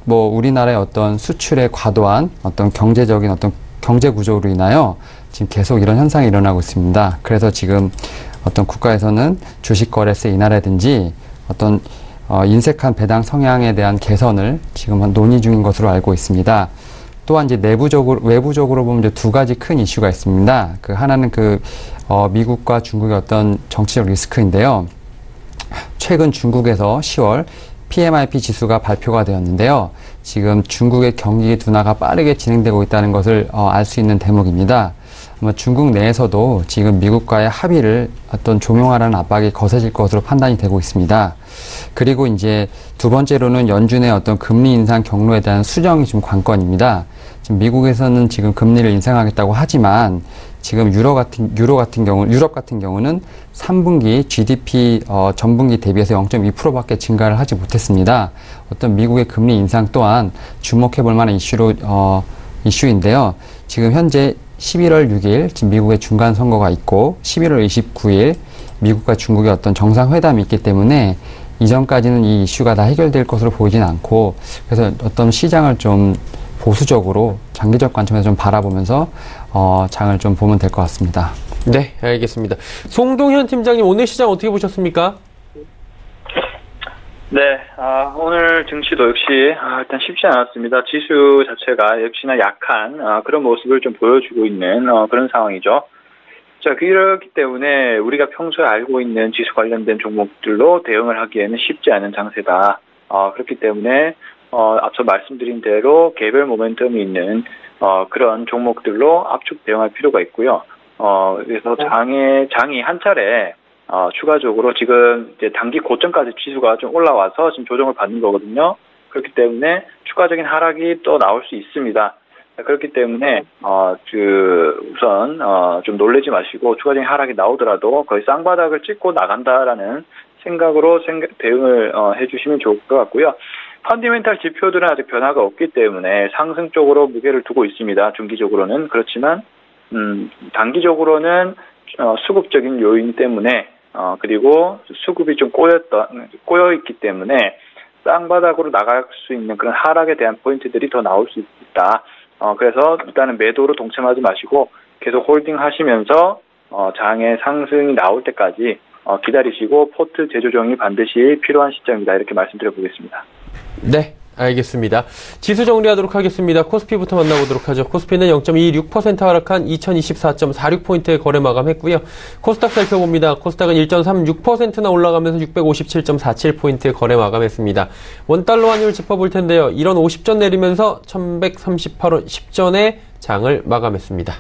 뭐 우리나라의 어떤 수출의 과도한 어떤 경제적인 어떤 경제 구조로 인하여 지금 계속 이런 현상이 일어나고 있습니다. 그래서 지금 어떤 국가에서는 주식 거래세 인하라든지 어떤 인색한 배당 성향에 대한 개선을 지금 논의 중인 것으로 알고 있습니다. 또한 이제 외부적으로 보면 이제 두 가지 큰 이슈가 있습니다. 그 하나는 미국과 중국의 어떤 정치적 리스크인데요. 최근 중국에서 10월 PMIP 지수가 발표가 되었는데요. 지금 중국의 경기 둔화가 빠르게 진행되고 있다는 것을 알 수 있는 대목입니다. 아마 중국 내에서도 지금 미국과의 합의를 어떤 종용하라는 압박이 거세질 것으로 판단이 되고 있습니다. 그리고 이제 두 번째로는 연준의 어떤 금리 인상 경로에 대한 수정이 지금 관건입니다. 지금 미국에서는 지금 금리를 인상하겠다고 하지만 지금 유럽 같은 경우는 3분기 GDP 전분기 대비해서 0.2%밖에 증가를 하지 못했습니다. 어떤 미국의 금리 인상 또한 주목해 볼 만한 이슈인데요. 지금 현재 11월 6일 지금 미국의 중간 선거가 있고 11월 29일 미국과 중국의 어떤 정상회담이 있기 때문에 이전까지는 이 이슈가 다 해결될 것으로 보이진 않고 그래서 어떤 시장을 좀 보수적으로 장기적 관점에서 좀 바라보면서 장을 좀 보면 될 것 같습니다. 네, 알겠습니다. 송동현 팀장님, 오늘 시장 어떻게 보셨습니까? 네, 오늘 증시도 역시 일단 쉽지 않았습니다. 지수 자체가 역시나 약한 그런 모습을 좀 보여주고 있는 그런 상황이죠. 자, 그렇기 때문에 우리가 평소에 알고 있는 지수 관련된 종목들로 대응을 하기에는 쉽지 않은 장세다. 그렇기 때문에 앞서 말씀드린 대로 개별 모멘텀이 있는 그런 종목들로 압축 대응할 필요가 있고요. 그래서 장이 한 차례 추가적으로 지금 이제 단기 고점까지 지수가 좀 올라와서 지금 조정을 받는 거거든요. 그렇기 때문에 추가적인 하락이 또 나올 수 있습니다. 그렇기 때문에 우선 좀 놀라지 마시고 추가적인 하락이 나오더라도 거의 쌍바닥을 찍고 나간다라는 생각으로 대응을 해주시면 좋을 것 같고요. 펀디멘탈 지표들은 아직 변화가 없기 때문에 상승 쪽으로 무게를 두고 있습니다. 중기적으로는. 그렇지만 단기적으로는 수급적인 요인 때문에 그리고 수급이 좀 꼬여있기 때문에 쌍바닥으로 나갈 수 있는 그런 하락에 대한 포인트들이 더 나올 수 있다. 그래서 일단은 매도로 동참하지 마시고 계속 홀딩 하시면서 장의 상승이 나올 때까지 기다리시고 포트 재조정이 반드시 필요한 시점입니다. 이렇게 말씀드려 보겠습니다. 네, 알겠습니다. 지수 정리하도록 하겠습니다. 코스피부터 만나보도록 하죠. 코스피는 0.26% 하락한 2024.46포인트의 거래 마감했고요. 코스닥 살펴봅니다. 코스닥은 1.36%나 올라가면서 657.47포인트의 거래 마감했습니다. 원달러 환율 짚어볼 텐데요. 1원 50전 내리면서 1138원 10전에 장을 마감했습니다.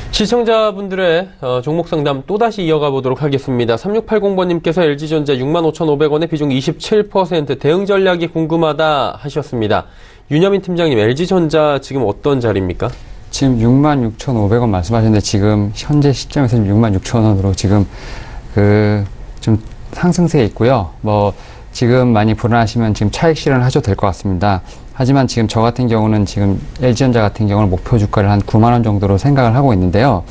시청자분들의 종목 상담 또다시 이어가 보도록 하겠습니다. 3680번님께서 LG전자 65,500원에 비중 27% 대응 전략이 궁금하다 하셨습니다. 윤여민 팀장님, LG전자 지금 어떤 자리입니까? 지금 66,500원 말씀하셨는데 지금 현재 시점에서 66,000원으로 지금 좀 상승세에 있고요. 지금 많이 불안하시면 지금 차익 실현을 하셔도 될 것 같습니다. 하지만 지금 저 같은 경우는 지금 LG전자 같은 경우는 목표 주가를 한 9만원 정도로 생각을 하고 있는데요.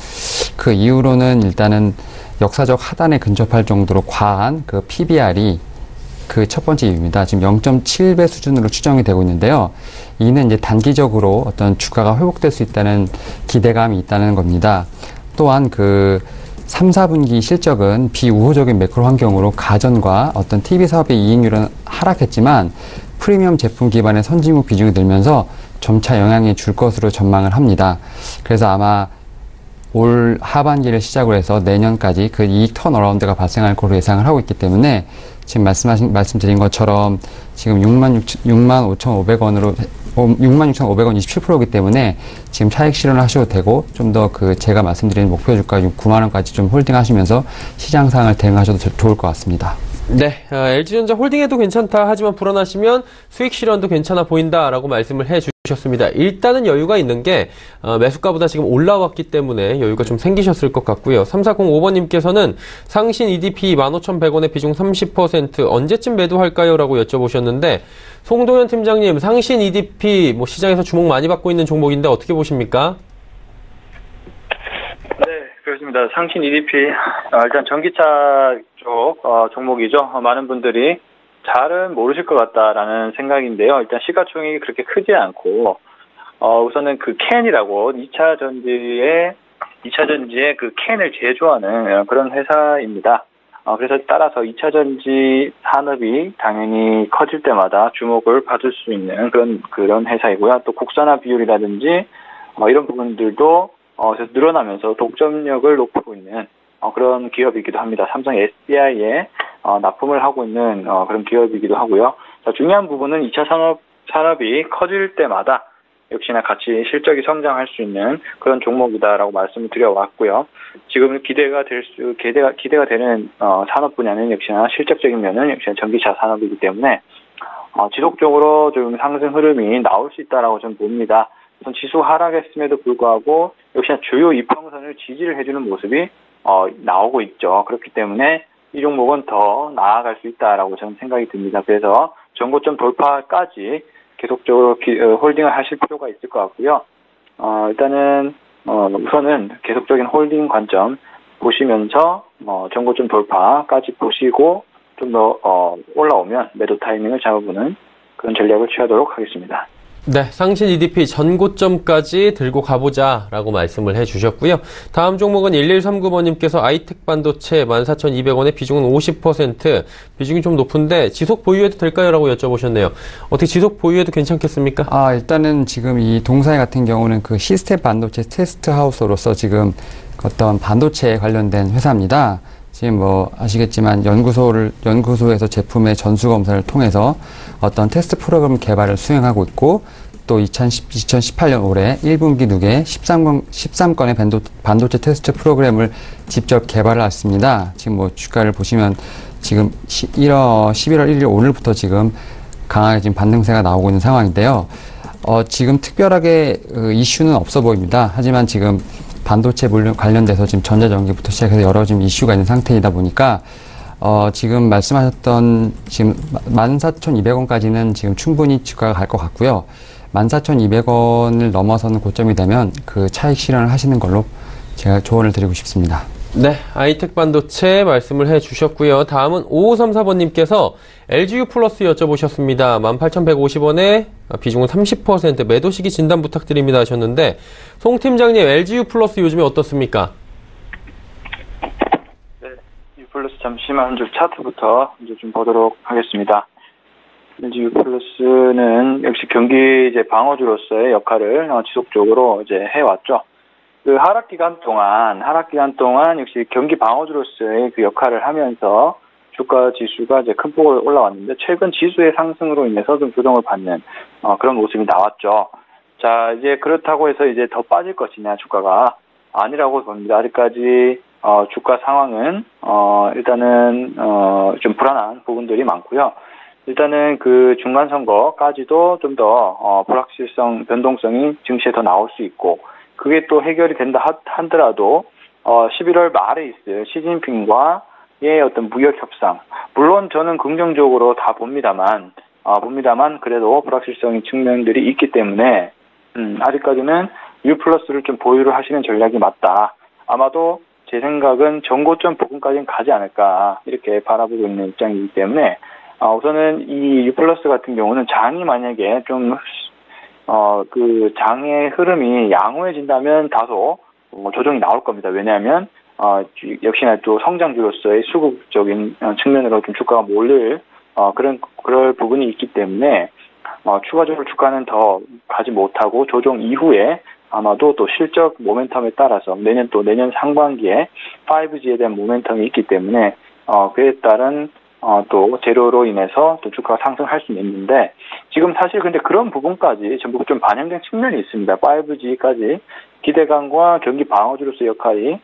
그 이후로는 일단은 역사적 하단에 근접할 정도로 과한 그 PBR이 그 첫 번째 이유입니다. 지금 0.7배 수준으로 추정이 되고 있는데요. 이는 이제 단기적으로 어떤 주가가 회복될 수 있다는 기대감이 있다는 겁니다. 또한 3, 4분기 실적은 비우호적인 매크로 환경으로 가전과 어떤 TV 사업의 이익률은 하락했지만 프리미엄 제품 기반의 선진국 비중이 늘면서 점차 영향이 줄 것으로 전망을 합니다. 그래서 아마 올 하반기를 시작으로 해서 내년까지 그 이익 턴어라운드가 발생할 것으로 예상을 하고 있기 때문에 지금 말씀드린 것처럼 지금 65,500원으로 66,500원 27%이기 때문에 지금 차익 실현을 하셔도 되고 좀 더 제가 말씀드린 목표 주가 9만 원까지 좀 홀딩하시면서 시장 상황을 대응하셔도 좋을 것 같습니다. 네, LG전자 홀딩해도 괜찮다. 하지만 불안하시면 수익 실현도 괜찮아 보인다라고 말씀을 해주셨습니다. 일단은 여유가 있는 게 매수가보다 지금 올라왔기 때문에 여유가 좀 생기셨을 것 같고요. 3405번님께서는 상신 EDP 15,100원에 비중 30% 언제쯤 매도할까요? 라고 여쭤보셨는데 송동현 팀장님, 상신 EDP 뭐 시장에서 주목 많이 받고 있는 종목인데 어떻게 보십니까? 네, 그렇습니다. 상신 EDP 일단 전기차 쪽 종목이죠. 많은 분들이 잘은 모르실 것 같다라는 생각인데요. 일단 시가총액이 그렇게 크지 않고 우선은 그 캔이라고 2차 전지의 그 캔을 제조하는 그런 회사입니다. 그래서 따라서 2차 전지 산업이 당연히 커질 때마다 주목을 받을 수 있는 그런 회사이고요. 또 국산화 비율이라든지 이런 부분들도 그래서 늘어나면서 독점력을 높이고 있는 그런 기업이기도 합니다. 삼성 SDI에 납품을 하고 있는 그런 기업이기도 하고요. 자, 중요한 부분은 2차 산업이 커질 때마다 역시나 같이 실적이 성장할 수 있는 그런 종목이다라고 말씀을 드려왔고요. 지금 기대가 되는 산업 분야는 역시나 실적적인 면은 역시나 전기차 산업이기 때문에 지속적으로 좀 상승 흐름이 나올 수 있다라고 저는 봅니다. 지수 하락했음에도 불구하고 역시나 주요 이평선을 지지를 해주는 모습이 나오고 있죠. 그렇기 때문에 이 종목은 더 나아갈 수 있다라고 저는 생각이 듭니다. 그래서 전고점 돌파까지 계속적으로 홀딩을 하실 필요가 있을 것 같고요. 일단은 우선은 계속적인 홀딩 관점 보시면서 전고점 돌파까지 보시고 좀 더 올라오면 매도 타이밍을 잡아보는 그런 전략을 취하도록 하겠습니다. 네, 상신 EDP 전고점까지 들고 가보자라고 말씀을 해주셨고요. 다음 종목은 1139번님께서 아이텍 반도체 14,200원에 비중은 50%, 비중이 좀 높은데 지속 보유해도 될까요? 라고 여쭤보셨네요. 어떻게 지속 보유해도 괜찮겠습니까? 일단은 지금 이 동사회 같은 경우는 그 시스템 반도체 테스트 하우스로서 지금 어떤 반도체에 관련된 회사입니다. 지금 뭐 아시겠지만 연구소에서 제품의 전수 검사를 통해서 어떤 테스트 프로그램 개발을 수행하고 있고 또 2018년 올해 1분기 누계 13건의 반도체 테스트 프로그램을 직접 개발을 했습니다. 지금 뭐 주가를 보시면 지금 11월 1일 오늘부터 지금 강하게 지금 반등세가 나오고 있는 상황인데요. 지금 특별하게 이슈는 없어 보입니다. 하지만 지금 반도체 물론 관련돼서 지금 전자전기부터 시작해서 여러 지금 이슈가 있는 상태이다 보니까 지금 말씀하셨던 지금 14,200원까지는 지금 충분히 주가가 갈 것 같고요. 14,200원을 넘어서는 고점이 되면 그 차익 실현을 하시는 걸로 제가 조언을 드리고 싶습니다. 네, 아이텍 반도체 말씀을 해주셨고요. 다음은 5534번님께서 LGU 플러스 여쭤보셨습니다. 18,150원에 비중은 30%, 매도 시기 진단 부탁드립니다 하셨는데 송 팀장님, LGU 플러스 요즘에 어떻습니까? 네, U 플러스 잠시만 차트부터 이제 좀 보도록 하겠습니다. LGU 플러스는 역시 경기 방어주로서의 역할을 지속적으로 해왔죠. 그 하락 기간 동안 역시 경기 방어주로서의 그 역할을 하면서 주가 지수가 큰 폭으로 올라왔는데 최근 지수의 상승으로 인해서 좀 조정을 받는 그런 모습이 나왔죠. 자, 이제 그렇다고 해서 이제 더 빠질 것이냐 주가가 아니라고 봅니다. 아직까지 주가 상황은 일단은 좀 불안한 부분들이 많고요. 일단은 그 중간 선거까지도 좀 더 불확실성, 변동성이 증시에 더 나올 수 있고 그게 또 해결이 된다 하더라도 11월 말에 있을 시진핑과의 어떤 무역 협상, 물론 저는 긍정적으로 다 봅니다만 그래도 불확실성의 측면들이 있기 때문에 아직까지는 U 플러스를 좀 보유를 하시는 전략이 맞다. 아마도 제 생각은 전고점 부근까지는 가지 않을까 이렇게 바라보고 있는 입장이기 때문에 우선은 이 U 플러스 같은 경우는 장이 만약에 좀 그 장의 흐름이 양호해진다면 다소 조정이 나올 겁니다. 왜냐하면 역시나 또 성장주로서의 수급적인 측면으로 좀 주가가 몰릴 그럴 부분이 있기 때문에 추가적으로 주가는 더 가지 못하고 조정 이후에 아마도 또 실적 모멘텀에 따라서 내년 상반기에 5G에 대한 모멘텀이 있기 때문에 그에 따른 또 재료로 인해서 또 주가가 상승할 수는 있는데 지금 사실 근데 그런 부분까지 전부 좀 반영된 측면이 있습니다. 5G까지 기대감과 경기 방어주로서의 역할이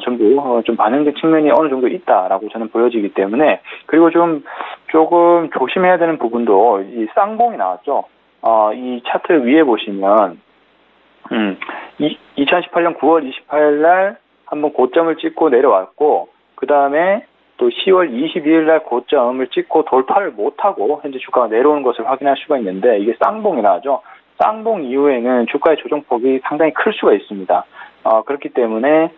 전부 좀 반영된 측면이 어느 정도 있다라고 저는 보여지기 때문에 그리고 조금 조심해야 되는 부분도 이 쌍봉이 나왔죠. 이 차트 위에 보시면 2018년 9월 28일 날 한번 고점을 찍고 내려왔고 그 다음에 또 10월 22일 날 고점을 찍고 돌파를 못하고 현재 주가가 내려오는 것을 확인할 수가 있는데 이게 쌍봉이 나죠. 쌍봉 이후에는 주가의 조정폭이 상당히 클 수가 있습니다. 그렇기 때문에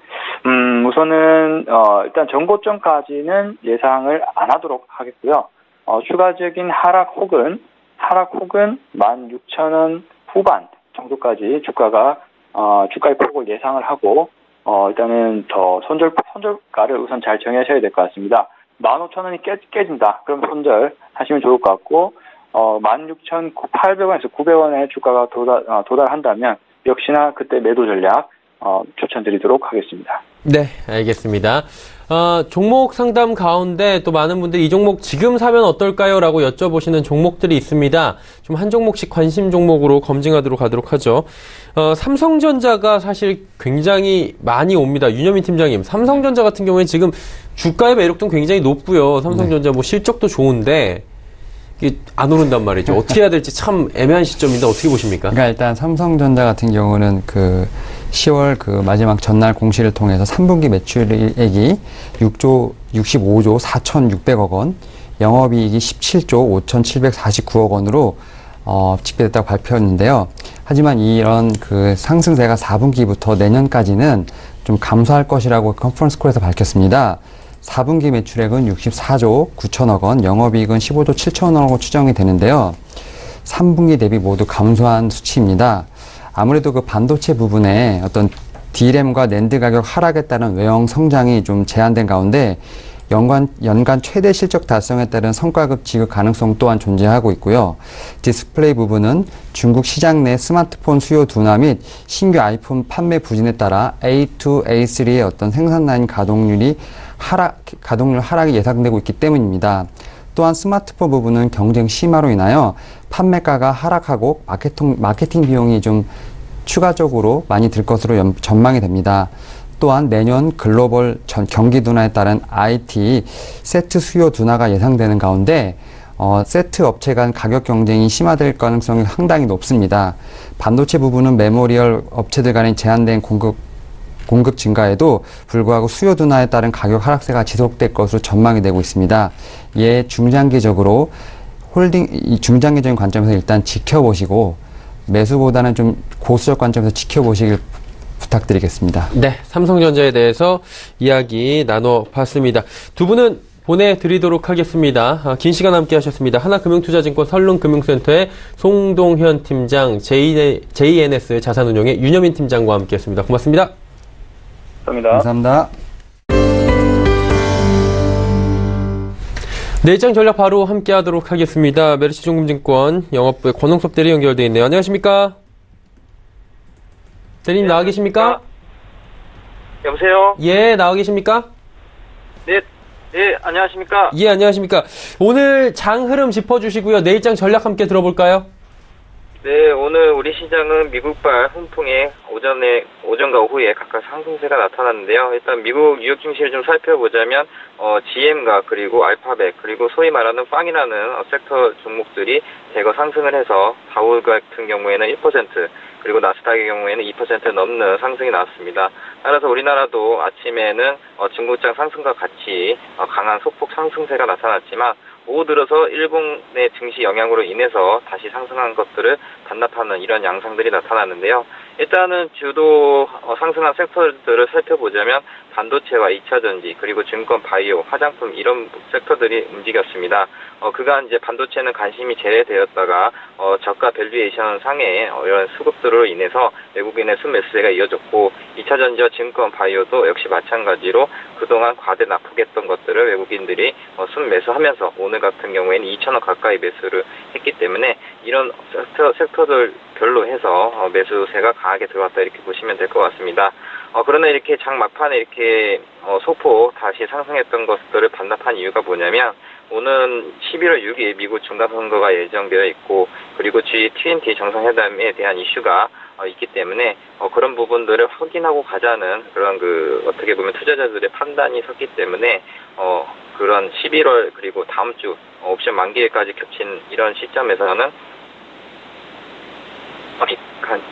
우선은 일단 전고점까지는 예상을 안 하도록 하겠고요. 추가적인 하락 혹은 16,000원 후반 정도까지 주가의 폭을 예상을 하고 일단은 더 손절가를 우선 잘 정하셔야 될 것 같습니다. 15,000원이 깨진다. 그럼 손절 하시면 좋을 것 같고 16,800원에서 900원에 주가가 도달한다면 역시나 그때 매도 전략 추천드리도록 하겠습니다. 네, 알겠습니다. 종목 상담 가운데 또 많은 분들이 이 종목 지금 사면 어떨까요? 라고 여쭤보시는 종목들이 있습니다. 좀 한 종목씩 관심 종목으로 검증하도록 하도록 하죠. 삼성전자가 사실 굉장히 많이 옵니다. 윤여민 팀장님, 삼성전자 같은 경우에 지금 주가의 매력도 굉장히 높고요. 삼성전자 뭐 실적도 좋은데 이게 안 오른단 말이죠. 어떻게 해야 될지 참 애매한 시점인데 어떻게 보십니까? 그러니까 일단 삼성전자 같은 경우는 10월 마지막 전날 공시를 통해서 3분기 매출액이 65조 4,600억 원, 영업이익이 17조 5,749억 원으로 집계됐다고 발표했는데요. 하지만 이런 상승세가 4분기부터 내년까지는 좀 감소할 것이라고 컨퍼런스 콜에서 밝혔습니다. 4분기 매출액은 64조 9천억 원, 영업이익은 15조 7천억 원 추정이 되는데요. 3분기 대비 모두 감소한 수치입니다. 아무래도 반도체 부분에 어떤 D램과 낸드 가격 하락에 따른 외형 성장이 좀 제한된 가운데 연간 최대 실적 달성에 따른 성과급 지급 가능성 또한 존재하고 있고요. 디스플레이 부분은 중국 시장 내 스마트폰 수요 둔화 및 신규 아이폰 판매 부진에 따라 A2, A3의 어떤 생산 라인 가동률 하락이 예상되고 있기 때문입니다. 또한 스마트폰 부분은 경쟁 심화로 인하여 판매가가 하락하고 마케팅 비용이 좀 추가적으로 많이 들 것으로 전망이 됩니다. 또한 내년 글로벌 경기 둔화에 따른 IT 세트 수요 둔화가 예상되는 가운데 세트 업체 간 가격 경쟁이 심화될 가능성이 상당히 높습니다. 반도체 부분은 메모리얼 업체들 간의 제한된 공급 증가에도 불구하고 수요 둔화에 따른 가격 하락세가 지속될 것으로 전망이 되고 있습니다. 이에 중장기적으로 중장기적인 관점에서 일단 지켜보시고 매수보다는 좀 고수적 관점에서 지켜보시길 부탁드리겠습니다. 네, 삼성전자에 대해서 이야기 나눠봤습니다. 두 분은 보내드리도록 하겠습니다. 긴 시간 함께 하셨습니다. 하나금융투자증권 설릉금융센터의 송동현 팀장, JNS 자산운용의 윤여민 팀장과 함께했습니다. 고맙습니다. 감사합니다. 내일장 전략 바로 함께하도록 하겠습니다. 메르시종금증권 영업부의 권홍섭 대리 연결되어 있네요. 안녕하십니까? 대리님 나와 계십니까? 여보세요? 예, 나와 계십니까? 네, 안녕하십니까? 예, 안녕하십니까? 오늘 장 흐름 짚어주시고요. 내일장 전략 함께 들어볼까요? 네, 오늘 우리 시장은 미국발 훈풍에 오전과 오후에 각각 상승세가 나타났는데요. 일단 미국 뉴욕 증시를 좀 살펴보자면 GM과 그리고 알파벳 그리고 소위 말하는 빵이라는 섹터 종목들이 대거 상승을 해서 다우 같은 경우에는 1%, 그리고 나스닥의 경우에는 2% 넘는 상승이 나왔습니다. 따라서 우리나라도 아침에는 중국장 상승과 같이 강한 소폭 상승세가 나타났지만 오후 들어서 일본의 증시 영향으로 인해서 다시 상승한 것들을 반납하는 이런 양상들이 나타났는데요. 일단은 주도 상승한 섹터들을 살펴보자면 반도체와 2차전지 그리고 증권, 바이오, 화장품 이런 섹터들이 움직였습니다. 그간 이제 반도체는 관심이 제외되었다가 저가 밸류에이션 상의 이런 수급들로 인해서 외국인의 순매수세가 이어졌고 2차전지와 증권, 바이오도 역시 마찬가지로 그동안 과대 납폭했던 것들을 외국인들이 순매수하면서 오늘 같은 경우에는 2,000원 가까이 매수를 했기 때문에 이런 섹터들 별로 해서 매수세가 강하게 들어왔다 이렇게 보시면 될 것 같습니다. 그러나 이렇게 장 막판에 이렇게 소폭 다시 상승했던 것들을 반납한 이유가 뭐냐면 오는 11월 6일 미국 중간선거가 예정되어 있고 그리고 G20 정상회담에 대한 이슈가 있기 때문에 그런 부분들을 확인하고 가자는 그런 어떻게 보면 투자자들의 판단이 섰기 때문에 그런 11월 그리고 다음 주 옵션 만기일까지 겹친 이런 시점에서는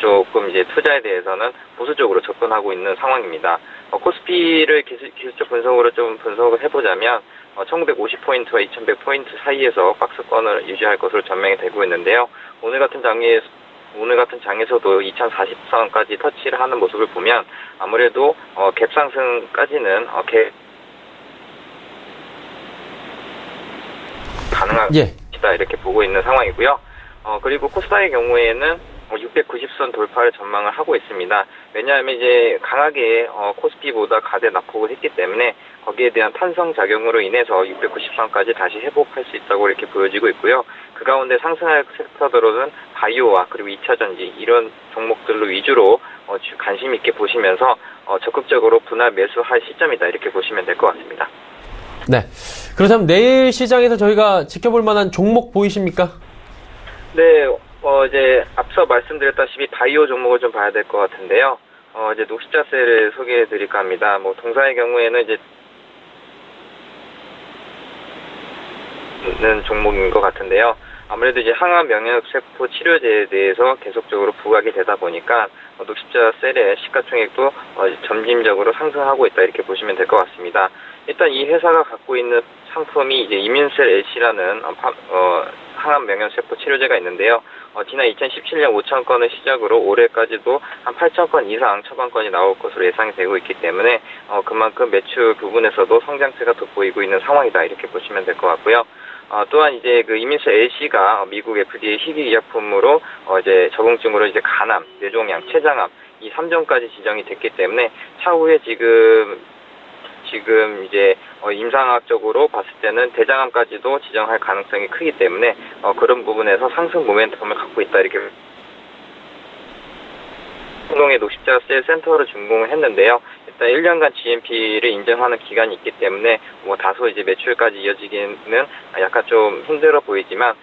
조금 이제 투자에 대해서는 보수적으로 접근하고 있는 상황입니다. 코스피를 기술적 분석으로 좀 분석을 해보자면 1950포인트와 2100포인트 사이에서 박스권을 유지할 것으로 전망이 되고 있는데요. 오늘 같은 장에서도 2040선까지 터치를 하는 모습을 보면 아무래도 갭 상승까지는 가능하다 이렇게 보고 있는 상황이고요. 그리고 코스닥의 경우에는 690선 돌파를 전망을 하고 있습니다. 왜냐하면 이제 강하게 코스피보다 가대 낙폭을 했기 때문에 거기에 대한 탄성 작용으로 인해서 690선까지 다시 회복할 수 있다고 이렇게 보여지고 있고요. 그 가운데 상승할 섹터들로는 바이오와 그리고 2차 전지 이런 종목들로 위주로 관심 있게 보시면서 적극적으로 분할 매수할 시점이다 이렇게 보시면 될 것 같습니다. 네. 그렇다면 내일 시장에서 저희가 지켜볼 만한 종목 보이십니까? 네. 이제 앞서 말씀드렸다시피 바이오 종목을 좀 봐야 될 것 같은데요. 이제 녹십자셀을 소개해 드릴까 합니다. 동사의 경우에는 이제 는 종목인 것 같은데요. 아무래도 이제 항암 명역세포 치료제에 대해서 계속적으로 부각이 되다 보니까 녹십자셀의 시가총액도 점진적으로 상승하고 있다 이렇게 보시면 될 것 같습니다. 일단 이 회사가 갖고 있는 상품이 이제 이민셀 LC라는 항암 명역세포 치료제가 있는데요. 지난 2017년 5천 건을 시작으로 올해까지도 한 8천 건 이상 처방건이 나올 것으로 예상이 되고 있기 때문에 그만큼 매출 부분에서도 성장세가 돋보이고 있는 상황이다 이렇게 보시면 될 것 같고요. 또한 이제 이민셀 LC가 미국 FDA 희귀의약품으로 이제 적응증으로 이제 간암, 뇌종양, 췌장암 이 3종까지 지정이 됐기 때문에 차후에 지금 이제 임상학적으로 봤을 때는 대장암까지도 지정할 가능성이 크기 때문에 그런 부분에서 상승 모멘텀을 갖고 있다 이렇게 공동의 녹십자셀 센터를 준공을 했는데요. 일단 1년간 GMP를 인정하는 기간이 있기 때문에 다소 이제 매출까지 이어지기는 약간 좀 힘들어 보이지만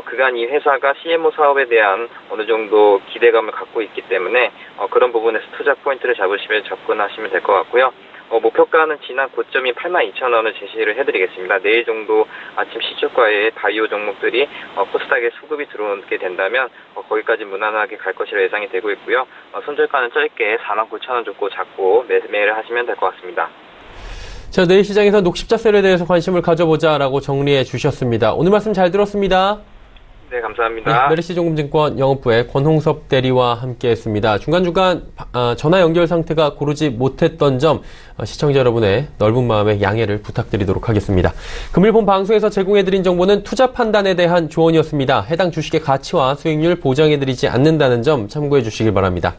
그간 이 회사가 CMO 사업에 대한 어느 정도 기대감을 갖고 있기 때문에 그런 부분에서 투자 포인트를 잡으시면 접근하시면 될 것 같고요. 목표가는 지난 고점인 82,000원을 제시를 해드리겠습니다. 내일 정도 아침 시초가의 바이오 종목들이 코스닥에 수급이 들어오게 된다면 거기까지 무난하게 갈 것이라 예상이 되고 있고요. 손절가는 짧게 49,000원 정도 잡고 매매를 하시면 될 것 같습니다. 자, 내일 시장에서 녹십자셀에 대해서 관심을 가져보자라고 정리해 주셨습니다. 오늘 말씀 잘 들었습니다. 네, 감사합니다. 네, 메리시증권증권 영업부의 권홍섭 대리와 함께했습니다. 중간중간 전화 연결 상태가 고르지 못했던 점 시청자 여러분의 넓은 마음의 양해를 부탁드리도록 하겠습니다. 금일 본 방송에서 제공해드린 정보는 투자 판단에 대한 조언이었습니다. 해당 주식의 가치와 수익률 보장해드리지 않는다는 점 참고해 주시길 바랍니다.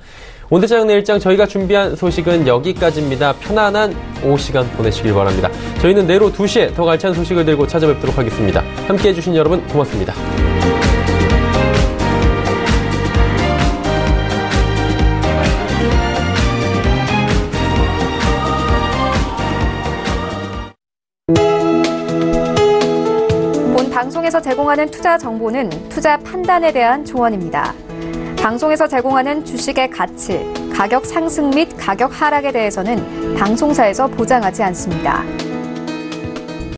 오늘장 내일장 저희가 준비한 소식은 여기까지입니다. 편안한 오후 시간 보내시길 바랍니다. 저희는 내일 오후 2시에 더 알찬 소식을 들고 찾아뵙도록 하겠습니다. 함께해 주신 여러분 고맙습니다. 본 방송에서 제공하는 투자 정보는 투자 판단에 대한 조언입니다. 방송에서 제공하는 주식의 가치, 가격 상승 및 가격 하락에 대해서는 방송사에서 보장하지 않습니다.